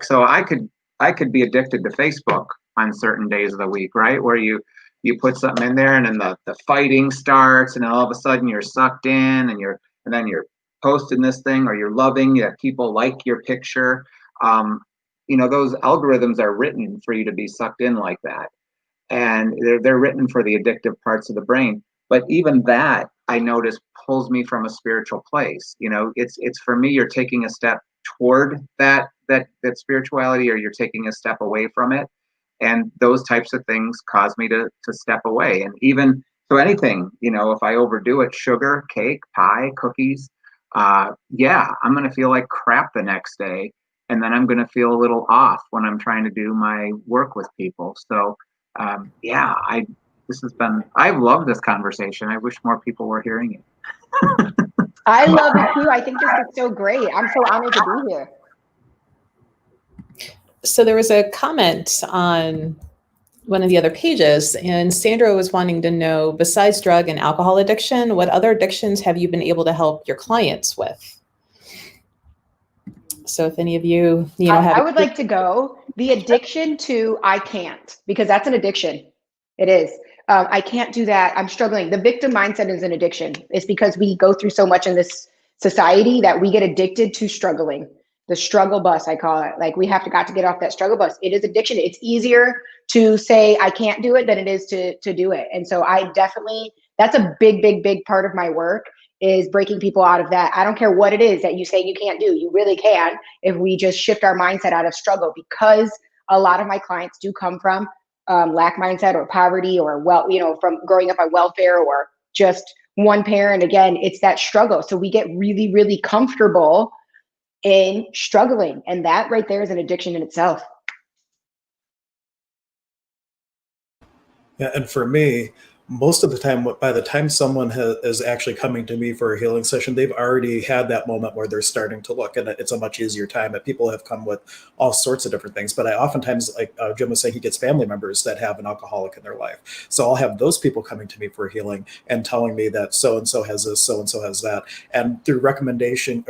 so I could be addicted to Facebook on certain days of the week, right, where you put something in there, and then the fighting starts, and then all of a sudden you're sucked in, and then you're posting this thing, or you're loving that people like your picture. Those algorithms are written for you to be sucked in like that. And they're written for the addictive parts of the brain. But even that, I notice, pulls me from a spiritual place. It's for me, you're taking a step toward that spirituality, or you're taking a step away from it. And those types of things cause me to step away. And even so, anything, if I overdo it, sugar, cake, pie, cookies, I'm going to feel like crap the next day. And then I'm going to feel a little off when I'm trying to do my work with people. So, I've loved this conversation. I wish more people were hearing it. I love it too. I think this is so great. I'm so honored to be here. So there was a comment on one of the other pages, and Sandra was wanting to know, besides drug and alcohol addiction, what other addictions have you been able to help your clients with? So if any of you, I would like to go the addiction to I can't, because that's an addiction. It is. I can't do that. I'm struggling. The victim mindset is an addiction. It's because we go through so much in this society that we get addicted to struggling. The struggle bus, I call it. Like we got to get off that struggle bus. It is addiction. It's easier to say I can't do it than it is to do it. And so that's a big, big, big part of my work, is breaking people out of that. I don't care what it is that you say you can't do. You really can, if we just shift our mindset out of struggle, because a lot of my clients do come from lack mindset or poverty, or from growing up on welfare, or just one parent. Again, it's that struggle. So we get really, really comfortable in struggling. And that right there is an addiction in itself. Yeah, and for me, most of the time, by the time someone is actually coming to me for a healing session, they've already had that moment where they're starting to look, and it's a much easier time. But people have come with all sorts of different things. But I oftentimes, like Jim was saying, he gets family members that have an alcoholic in their life. So I'll have those people coming to me for healing and telling me that so-and-so has this, so-and-so has that. And through recommending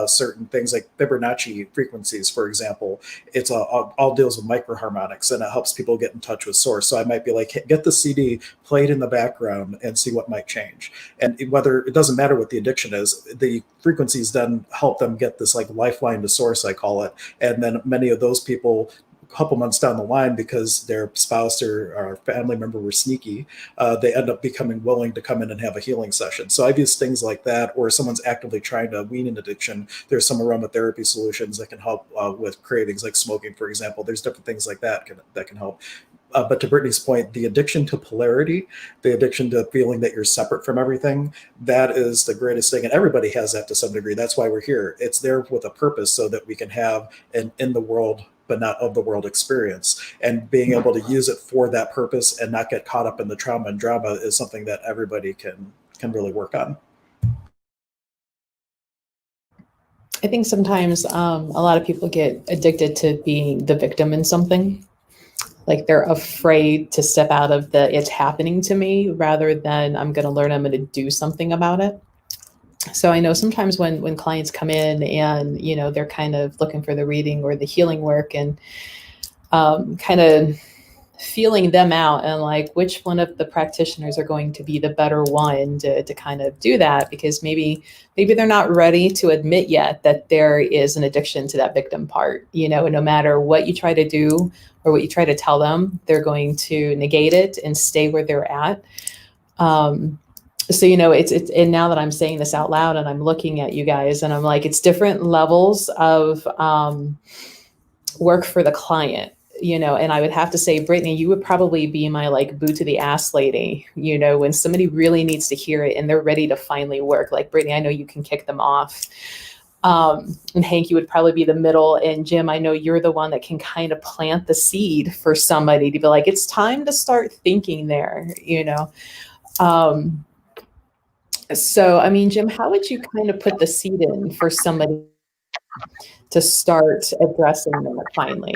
certain things like Fibonacci frequencies, for example, it's all deals with microharmonics, and it helps people get in touch with source. So I might be like, hey, get the CD, play it in the background, and see what might change. And whether it doesn't matter what the addiction is, the frequencies then help them get this like lifeline to source, I call it. And then many of those people, a couple months down the line, because their spouse or family member were sneaky, they end up becoming willing to come in and have a healing session. So I've used things like that, or someone's actively trying to wean an addiction. There's some aromatherapy solutions that can help with cravings, like smoking, for example. There's different things like that that can help. But to Brittany's point, the addiction to polarity, the addiction to feeling that you're separate from everything, that is the greatest thing. And everybody has that to some degree. That's why we're here. It's there with a purpose, so that we can have an in the world but not of the world experience. And being able to use it for that purpose and not get caught up in the trauma and drama is something that everybody can really work on. I think sometimes a lot of people get addicted to being the victim in something. Like they're afraid to step out of the it's happening to me, rather than I'm going to learn, I'm going to do something about it. So I know sometimes when clients come in and, they're kind of looking for the reading or the healing work, and kind of feeling them out and like which one of the practitioners are going to be the better one to kind of do that, because maybe they're not ready to admit yet that there is an addiction to that victim part. You know, no matter what you try to do or what you try to tell them, they're going to negate it and stay where they're at. So, you know, it's, and now that I'm saying this out loud and I'm looking at you guys and I'm like, it's different levels of work for the client, you know, and I would have to say, Brittany, you would probably be my like boot to the ass lady, you know, when somebody really needs to hear it and they're ready to finally work. Like, Brittany, I know you can kick them off. And Hank, you would probably be the middle. And Jim, I know you're the one that can kind of plant the seed for somebody to be like, it's time to start thinking there, you know. So, I mean, Jim, how would you kind of put the seed in for somebody to start addressing that finally?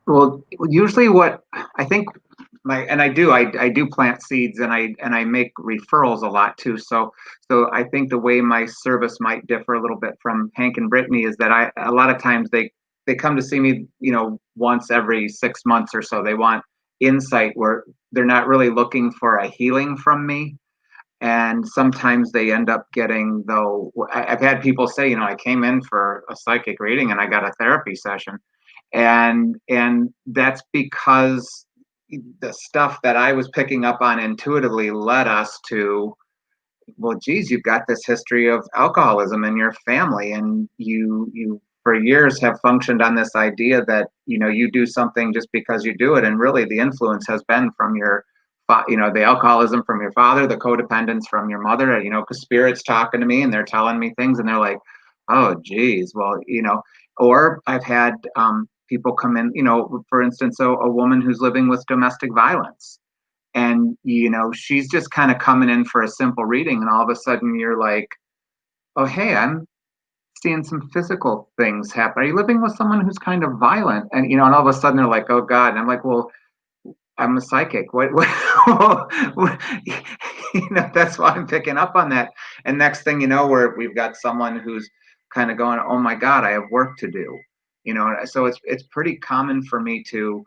Well, usually what I think I do plant seeds and I make referrals a lot too. So I think the way my service might differ a little bit from Hank and Brittany is that a lot of times they come to see me, you know, once every 6 months or so. They want insight where they're not really looking for a healing from me. And sometimes they end up getting, though, I've had people say, you know, I came in for a psychic reading and I got a therapy session. And that's because the stuff that I was picking up on intuitively led us to, well, geez, you've got this history of alcoholism in your family, and you for years have functioned on this idea that, you know, you do something just because you do it. And really the influence has been from your, you know, the alcoholism from your father, the codependence from your mother, you know, because spirit's talking to me and they're telling me things and they're like, oh, geez, well, you know. Or I've had people come in, you know, for instance, a woman who's living with domestic violence. And, you know, she's just kind of coming in for a simple reading. And all of a sudden you're like, oh, hey, I'm seeing some physical things happen. Are you living with someone who's kind of violent? And, you know, and all of a sudden they're like, oh, God. And I'm like, well, I'm a psychic. What you know, that's why I'm picking up on that. And next thing you know, we've got someone who's kind of going, oh, my God, I have work to do. You know, so it's pretty common for me to,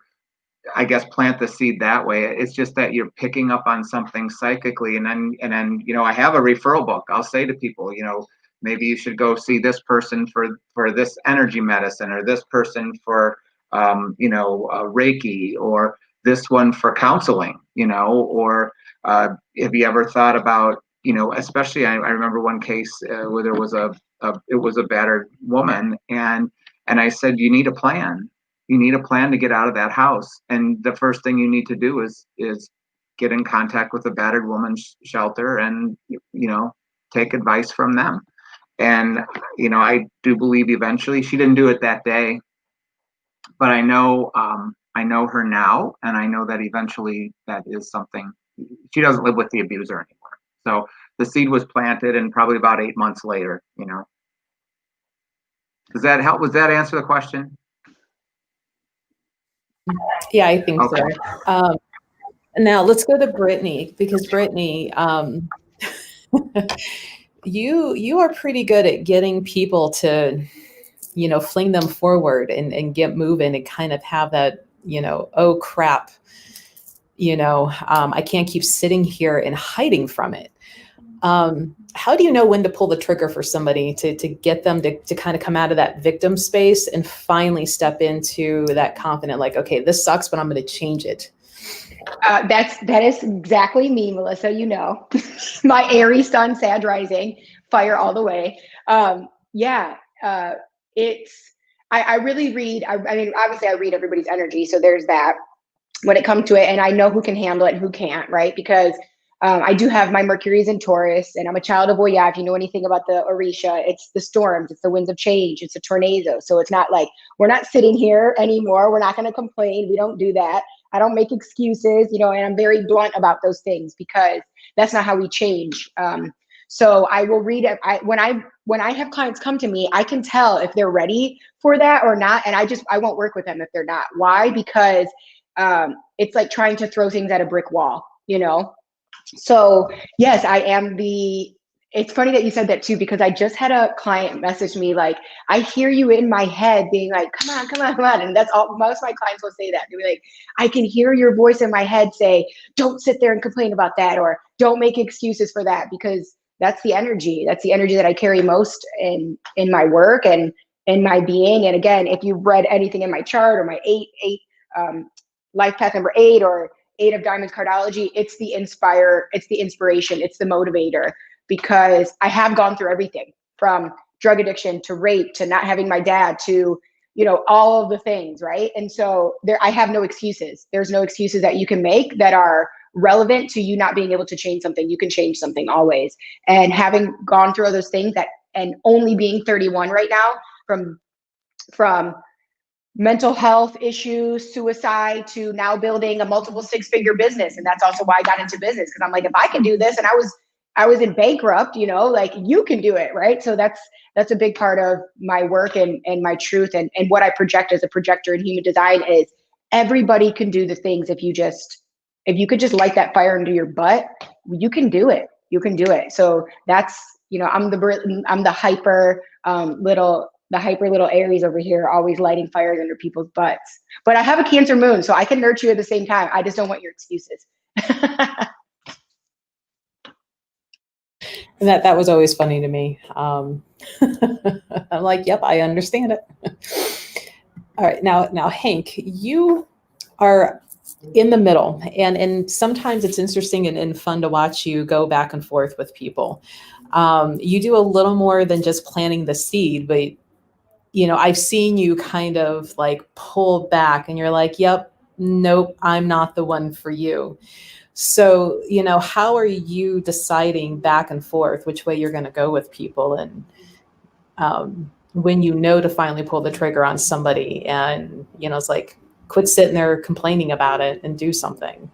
I guess, plant the seed that way. It's just that you're picking up on something psychically, and then you know, I have a referral book. I'll say to people, you know, maybe you should go see this person for this energy medicine, or this person for you know, Reiki, or this one for counseling, you know. Or have you ever thought about, you know, especially I remember one case where there was it was a battered woman, and I said, you need a plan. You need a plan to get out of that house. And the first thing you need to do is get in contact with a battered woman's shelter and, you know, take advice from them. And, you know, I do believe eventually, she didn't do it that day, but I know her now. And I know that eventually that is something, she doesn't live with the abuser anymore. So the seed was planted, and probably about 8 months later, you know. Does that help? Does that answer the question? Yeah, I think Okay. so. Now let's go to Brittany, because Brittany, you are pretty good at getting people to, you know, fling them forward and get moving and kind of have that, you know, oh crap, you know, I can't keep sitting here and hiding from it. How do you know when to pull the trigger for somebody to get them to kind of come out of that victim space and finally step into that confident, like, okay, this sucks, but I'm going to change it? That is exactly me, Melissa. You know, my Aries sun, Sag rising, fire all the way. Yeah, I really read. I mean, obviously, I read everybody's energy, so there's that. When it comes to it, and I know who can handle it and who can't, right? Because I do have my Mercury's in Taurus, and I'm a child of Oya. If you know anything about the Orisha, it's the storms, it's the winds of change, it's a tornado. So it's not like we're not sitting here anymore. We're not going to complain. We don't do that. I don't make excuses, you know, and I'm very blunt about those things because that's not how we change. So I will read it. When I have clients come to me, I can tell if they're ready for that or not, and I won't work with them if they're not. Why? Because it's like trying to throw things at a brick wall, you know. So yes, I am it's funny that you said that too, because I just had a client message me like, I hear you in my head being like, come on, come on, come on. And that's all, most of my clients will say that. They'll be like, I can hear your voice in my head say, don't sit there and complain about that, or don't make excuses for that, because that's the energy. That's the energy that I carry most in my work and in my being. And again, if you've read anything in my chart or my life path number 8 or 8 of Diamonds cardology, it's the inspiration, it's the motivator, because I have gone through everything from drug addiction to rape to not having my dad to, you know, all of the things, right? And so I have no excuses. There's no excuses that you can make that are relevant to you not being able to change something. You can change something always. And having gone through all those things and only being 31 right now, from mental health issues, suicide, to now building a multiple 6-figure business. And that's also why I got into business, because I'm like, if I can do this, and I was in bankrupt, you know, like, you can do it, right? So that's a big part of my work and my truth and what I project as a projector in human design is everybody can do the things if you could just light that fire into your butt, you can do it. You can do it. So that's, you know, I'm the hyper little Aries over here, always lighting fires under people's butts. But I have a Cancer moon, so I can nurture you at the same time. I just don't want your excuses. And that was always funny to me. I'm like, yep, I understand it. All right, now Hank, you are in the middle, and sometimes it's interesting and fun to watch you go back and forth with people. You do a little more than just planting the seed, but you know, I've seen you kind of like pull back and you're like, yep, nope, I'm not the one for you. So, you know, how are you deciding back and forth which way you're going to go with people? And when you know to finally pull the trigger on somebody and, you know, it's like, quit sitting there complaining about it and do something.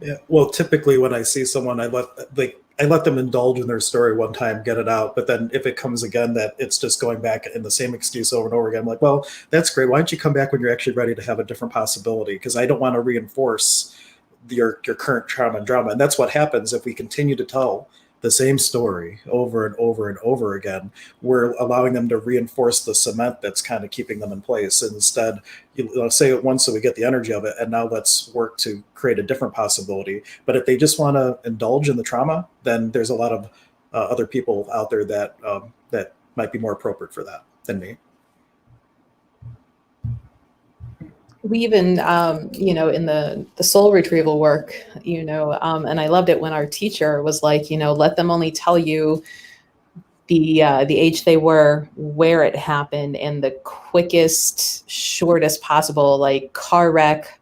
Yeah. Well, typically when I see someone, I let them indulge in their story one time, get it out. But then if it comes again that it's just going back in the same excuse over and over again, I'm like, well, that's great. Why don't you come back when you're actually ready to have a different possibility? Because I don't want to reinforce your current trauma and drama. And that's what happens if we continue to tell the same story over and over and over again. We're allowing them to reinforce the cement that's kind of keeping them in place. And instead, you know, say it once so we get the energy of it, and now let's work to create a different possibility. But if they just want to indulge in the trauma, then there's a lot of other people out there that that might be more appropriate for that than me. We even, you know, in the soul retrieval work, you know, and I loved it when our teacher was like, you know, let them only tell you the age they were, where it happened, and the quickest, shortest possible, like car wreck.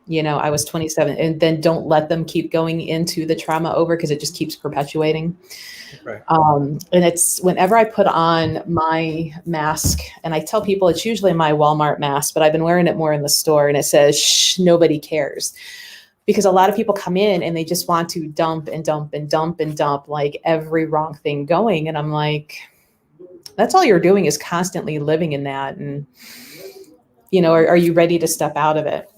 You know, I was 27, and then don't let them keep going into the trauma over, because it just keeps perpetuating. Right. And it's whenever I put on my mask, and I tell people it's usually my Walmart mask, but I've been wearing it more in the store, and it says, shh, nobody cares. Because a lot of people come in and they just want to dump and dump and dump and dump like every wrong thing going. And I'm like, that's all you're doing is constantly living in that. And, you know, are you ready to step out of it?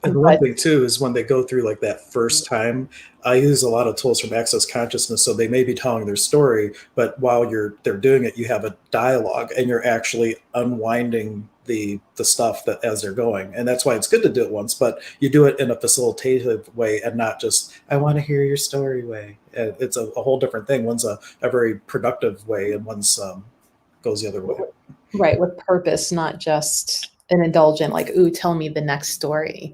And one thing too is when they go through like that first time, I use a lot of tools from Access Consciousness. So they may be telling their story, but while they're doing it, you have a dialogue and you're actually unwinding the stuff that as they're going. And that's why it's good to do it once, but you do it in a facilitative way and not just, I want to hear your story way. It's a whole different thing. One's a very productive way and one's goes the other way. Right. With purpose, not just an indulgent, like, ooh, tell me the next story.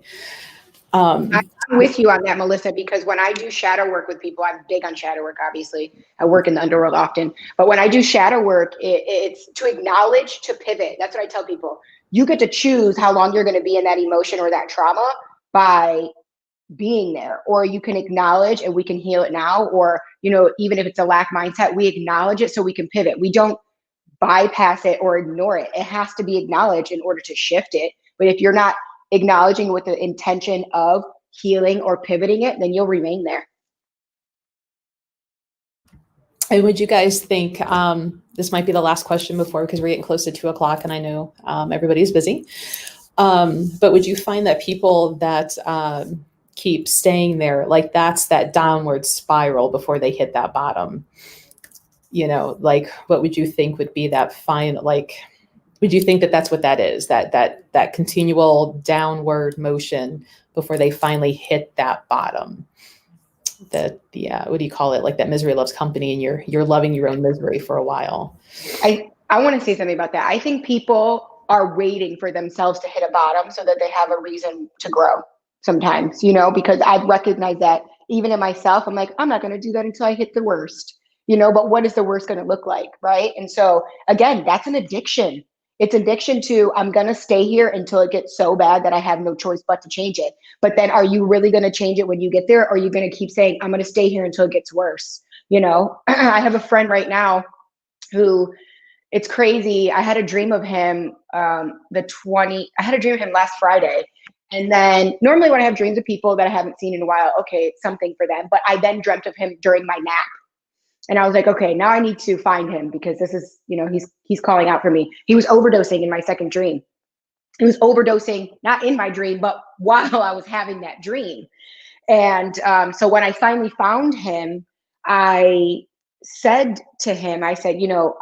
I'm with you on that, Melissa, because when I do shadow work with people, I'm big on shadow work, obviously. I work in the underworld often. But when I do shadow work, it's to acknowledge, to pivot. That's what I tell people. You get to choose how long you're going to be in that emotion or that trauma by being there. Or you can acknowledge and we can heal it now. Or, you know, even if it's a lack mindset, we acknowledge it so we can pivot. We don't bypass it or ignore it. It has to be acknowledged in order to shift it. But if you're not acknowledging with the intention of healing or pivoting it, then you'll remain there. And would you guys think, this might be the last question before, because we're getting close to 2:00 and I know everybody's busy. But would you find that people that keep staying there, like that's that downward spiral before they hit that bottom. You know, like what would you think would be that final, like, would you think that that's what that is, that continual downward motion before they finally hit that bottom? That, what do you call it? Like that misery loves company, and you're loving your own misery for a while. I want to say something about that. I think people are waiting for themselves to hit a bottom so that they have a reason to grow sometimes, you know, because I've recognized that even in myself, I'm like, I'm not going to do that until I hit the worst, you know, but what is the worst going to look like? Right. And so again, that's an addiction. It's addiction to, I'm going to stay here until it gets so bad that I have no choice but to change it. But then are you really going to change it when you get there? Or are you going to keep saying, I'm going to stay here until it gets worse? You know, I have a friend right now who, it's crazy. I had a dream of him, I had a dream of him last Friday. And then normally when I have dreams of people that I haven't seen in a while, okay, it's something for them. But I then dreamt of him during my nap. And I was like, okay, now I need to find him because this is, you know, he's calling out for me. He was overdosing in my second dream. He was overdosing, not in my dream, but while I was having that dream. And so when I finally found him, I said to him, I said, you know,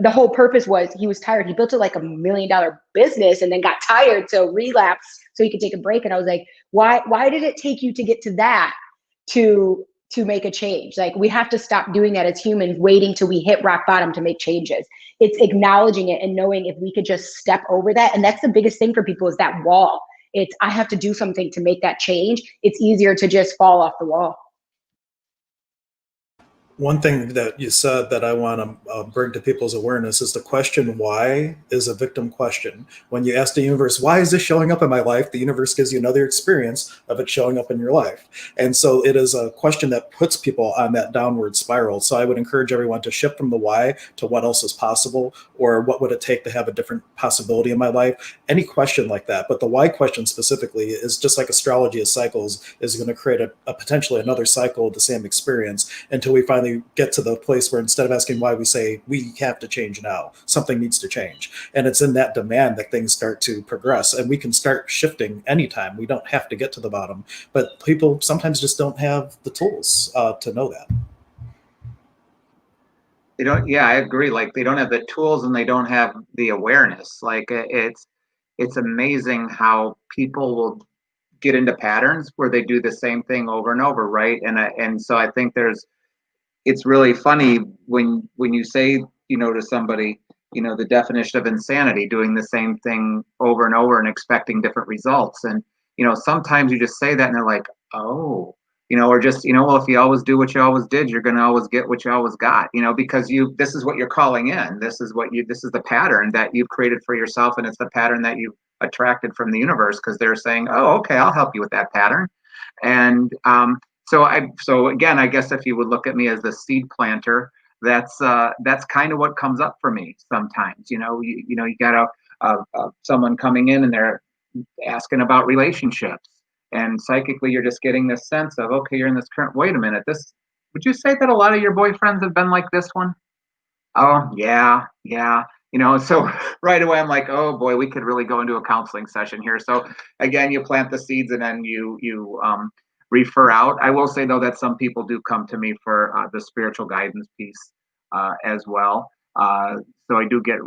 the whole purpose was he was tired. He built it like $1 million business and then got tired. So relapsed so he could take a break. And I was like, why did it take you to get to that to make a change? Like, we have to stop doing that as humans, waiting till we hit rock bottom to make changes. It's acknowledging it and knowing if we could just step over that. And that's the biggest thing for people, is that wall. It's, I have to do something to make that change. It's easier to just fall off the wall. One thing that you said that I want to bring to people's awareness is the question why is a victim question. When you ask the universe, why is this showing up in my life? The universe gives you another experience of it showing up in your life. And so it is a question that puts people on that downward spiral. So I would encourage everyone to shift from the why to what else is possible, or what would it take to have a different possibility in my life? Any question like that. But the why question specifically is just like astrology is cycles, is going to create a potentially another cycle of the same experience until we finally get to the place where instead of asking why, we say we have to change now. Something needs to change. And it's in that demand that things start to progress, and we can start shifting anytime. We don't have to get to the bottom, but people sometimes just don't have the tools to know that. They don't, yeah, I agree. Like, they don't have the tools and they don't have the awareness. Like, it's amazing how people will get into patterns where they do the same thing over and over, right? And so I think it's really funny when you say, you know, to somebody, you know, the definition of insanity, doing the same thing over and over and expecting different results. And, you know, sometimes you just say that and they're like, oh, you know, or just, you know, well, if you always do what you always did, you're going to always get what you always got, you know, because this is what you're calling in. This is the pattern that you've created for yourself. And it's the pattern that you attracted from the universe, because they're saying, oh, okay, I'll help you with that pattern. And, so again, I guess if you would look at me as the seed planter, that's kind of what comes up for me sometimes. You know, you got someone coming in and they're asking about relationships, and psychically you're just getting this sense of, okay, you're in this current. Wait a minute, would you say that a lot of your boyfriends have been like this one? Oh yeah. You know, so right away I'm like, oh boy, we could really go into a counseling session here. So again, you plant the seeds and then you refer out. I will say though that some people do come to me for the spiritual guidance piece as well. So I do get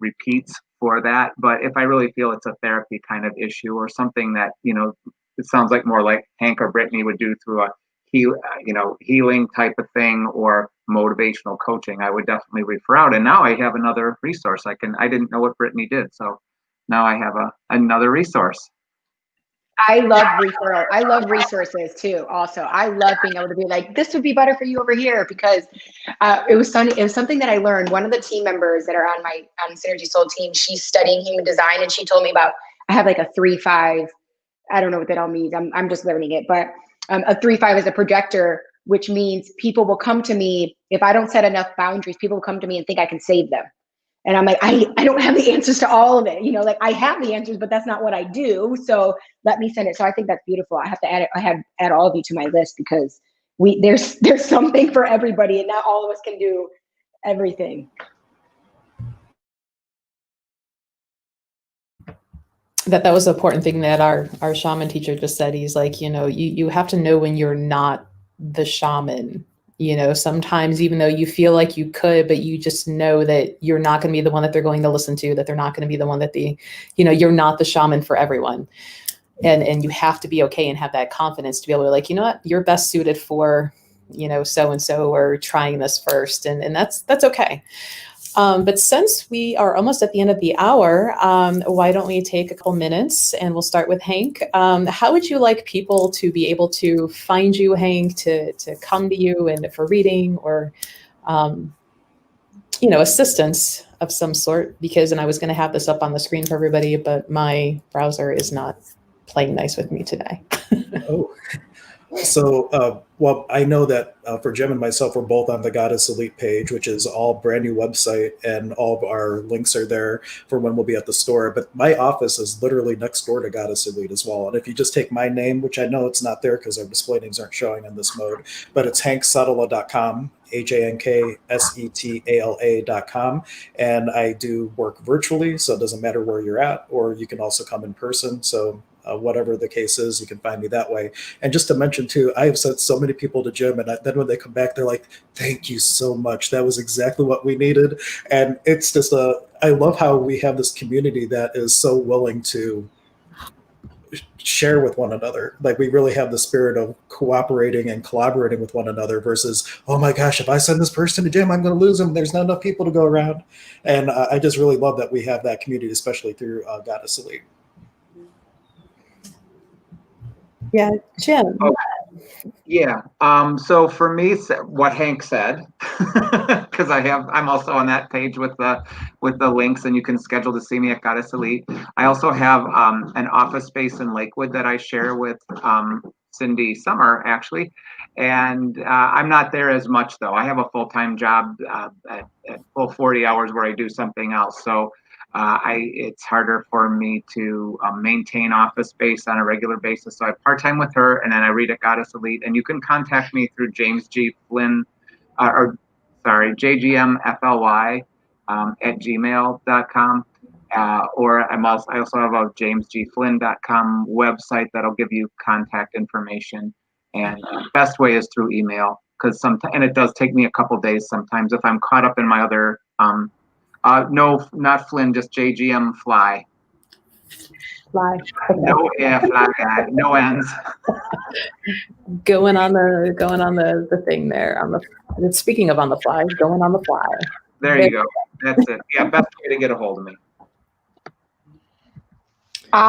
repeats for that. But if I really feel it's a therapy kind of issue or something that, you know, it sounds like more like Hank or Brittany would do through a healing type of thing or motivational coaching, I would definitely refer out. And now I have another resource. I didn't know what Brittany did. So now I have another resource. I love referral. I love resources too. Also, I love being able to be like, this would be better for you over here, because it was something that I learned. One of the team members that are on SynergySoul team, she's studying human design, and she told me about, I have like a 3-5. I don't know what that all means. I'm just learning it, but a 3-5 is a projector, which means people will come to me if I don't set enough boundaries. People will come to me and think I can save them. And I'm like, I don't have the answers to all of it. You know, like I have the answers, but that's not what I do. So let me send it. So I think that's beautiful. I have to add it. I have add all of you to my list, because there's something for everybody, and not all of us can do everything. that was an important thing that our shaman teacher just said. He's like, you have to know when you're not the shaman. Sometimes even though you feel like you could, but you just know that you're not going to be the one that they're going to listen to, that they're not going to be the one that you're not the shaman for everyone. And you have to be okay and have that confidence to be able to, like, what, you're best suited for, so-and-so, or trying this first. And that's okay. But since we are almost at the end of the hour, why don't we take a couple minutes, and we'll start with Hank. How would you like people to be able to find you, Hank, to come to you and for reading or, assistance of some sort? And I was going to have this up on the screen for everybody, but my browser is not playing nice with me today. Oh. So, well, I know that for Jim and myself, we're both on the Goddess Elite page, which is all brand new website, and all of our links are there for when we'll be at the store. But my office is literally next door to Goddess Elite as well. And if you just take my name, which I know it's not there because our display names aren't showing in this mode, but it's hanksetala.com, HANKSETALA.com. And I do work virtually, so it doesn't matter where you're at, or you can also come in person. So whatever the case is, you can find me that way. And just to mention too, I have sent so many people to Jim, and then when they come back, they're like, thank you so much. That was exactly what we needed. And it's just I love how we have this community that is so willing to share with one another. Like, we really have the spirit of cooperating and collaborating with one another versus, oh my gosh, if I send this person to Jim, I'm going to lose them. There's not enough people to go around. And I just really love that we have that community, especially through Goddess Elite. Yeah, Jim. Yeah. So for me, what Hank said, because I'm also on that page with the links, and you can schedule to see me at Goddess Elite. I also have an office space in Lakewood that I share with Cindy Summer, actually. And I'm not there as much, though. I have a full-time job at full 40 hours where I do something else. So it's harder for me to maintain office space on a regular basis. So I part-time with her, and then I read at Goddess Elite. And you can contact me through James G. Flynn, JGMFLY at gmail.com. Or I also have a jamesgflynn.com website that'll give you contact information. And best way is through email, because and it does take me a couple days sometimes if I'm caught up in my other no, not Flynn, just JGM Fly. Fly. Okay. No, yeah, Fly guy, no ends. Going on the thing there speaking of on the fly, going on the fly. There you go. That's it. Yeah, best way to get a hold of me. You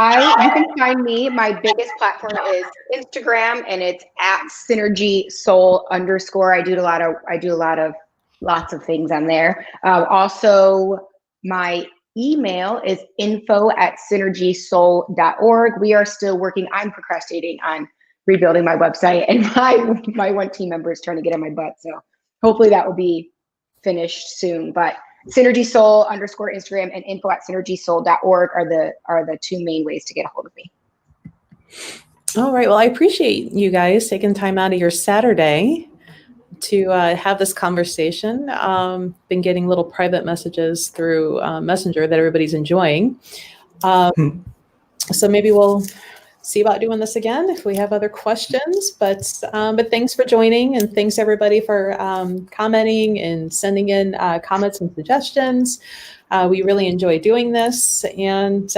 can find me. My biggest platform is Instagram, and it's at SynergySoul _. I do lots of things on there. Also, my email is info@synergysoul.org. We are still working. I'm procrastinating on rebuilding my website, and my one team member is trying to get on my butt. So hopefully that will be finished soon. But SynergySoul _ Instagram and info@synergysoul.org are the two main ways to get a hold of me. All right. Well, I appreciate you guys taking time out of your Saturday to have this conversation. Been getting little private messages through Messenger that everybody's enjoying. So maybe we'll see about doing this again if we have other questions. But thanks for joining, and thanks everybody for commenting and sending in comments and suggestions. We really enjoy doing this, and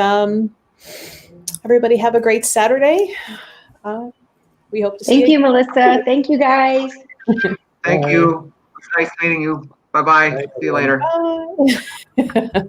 everybody have a great Saturday. We hope to see you. Thank you, Melissa. Thank you, guys. Thank you. It's nice meeting you. Bye-bye. See you later. Bye.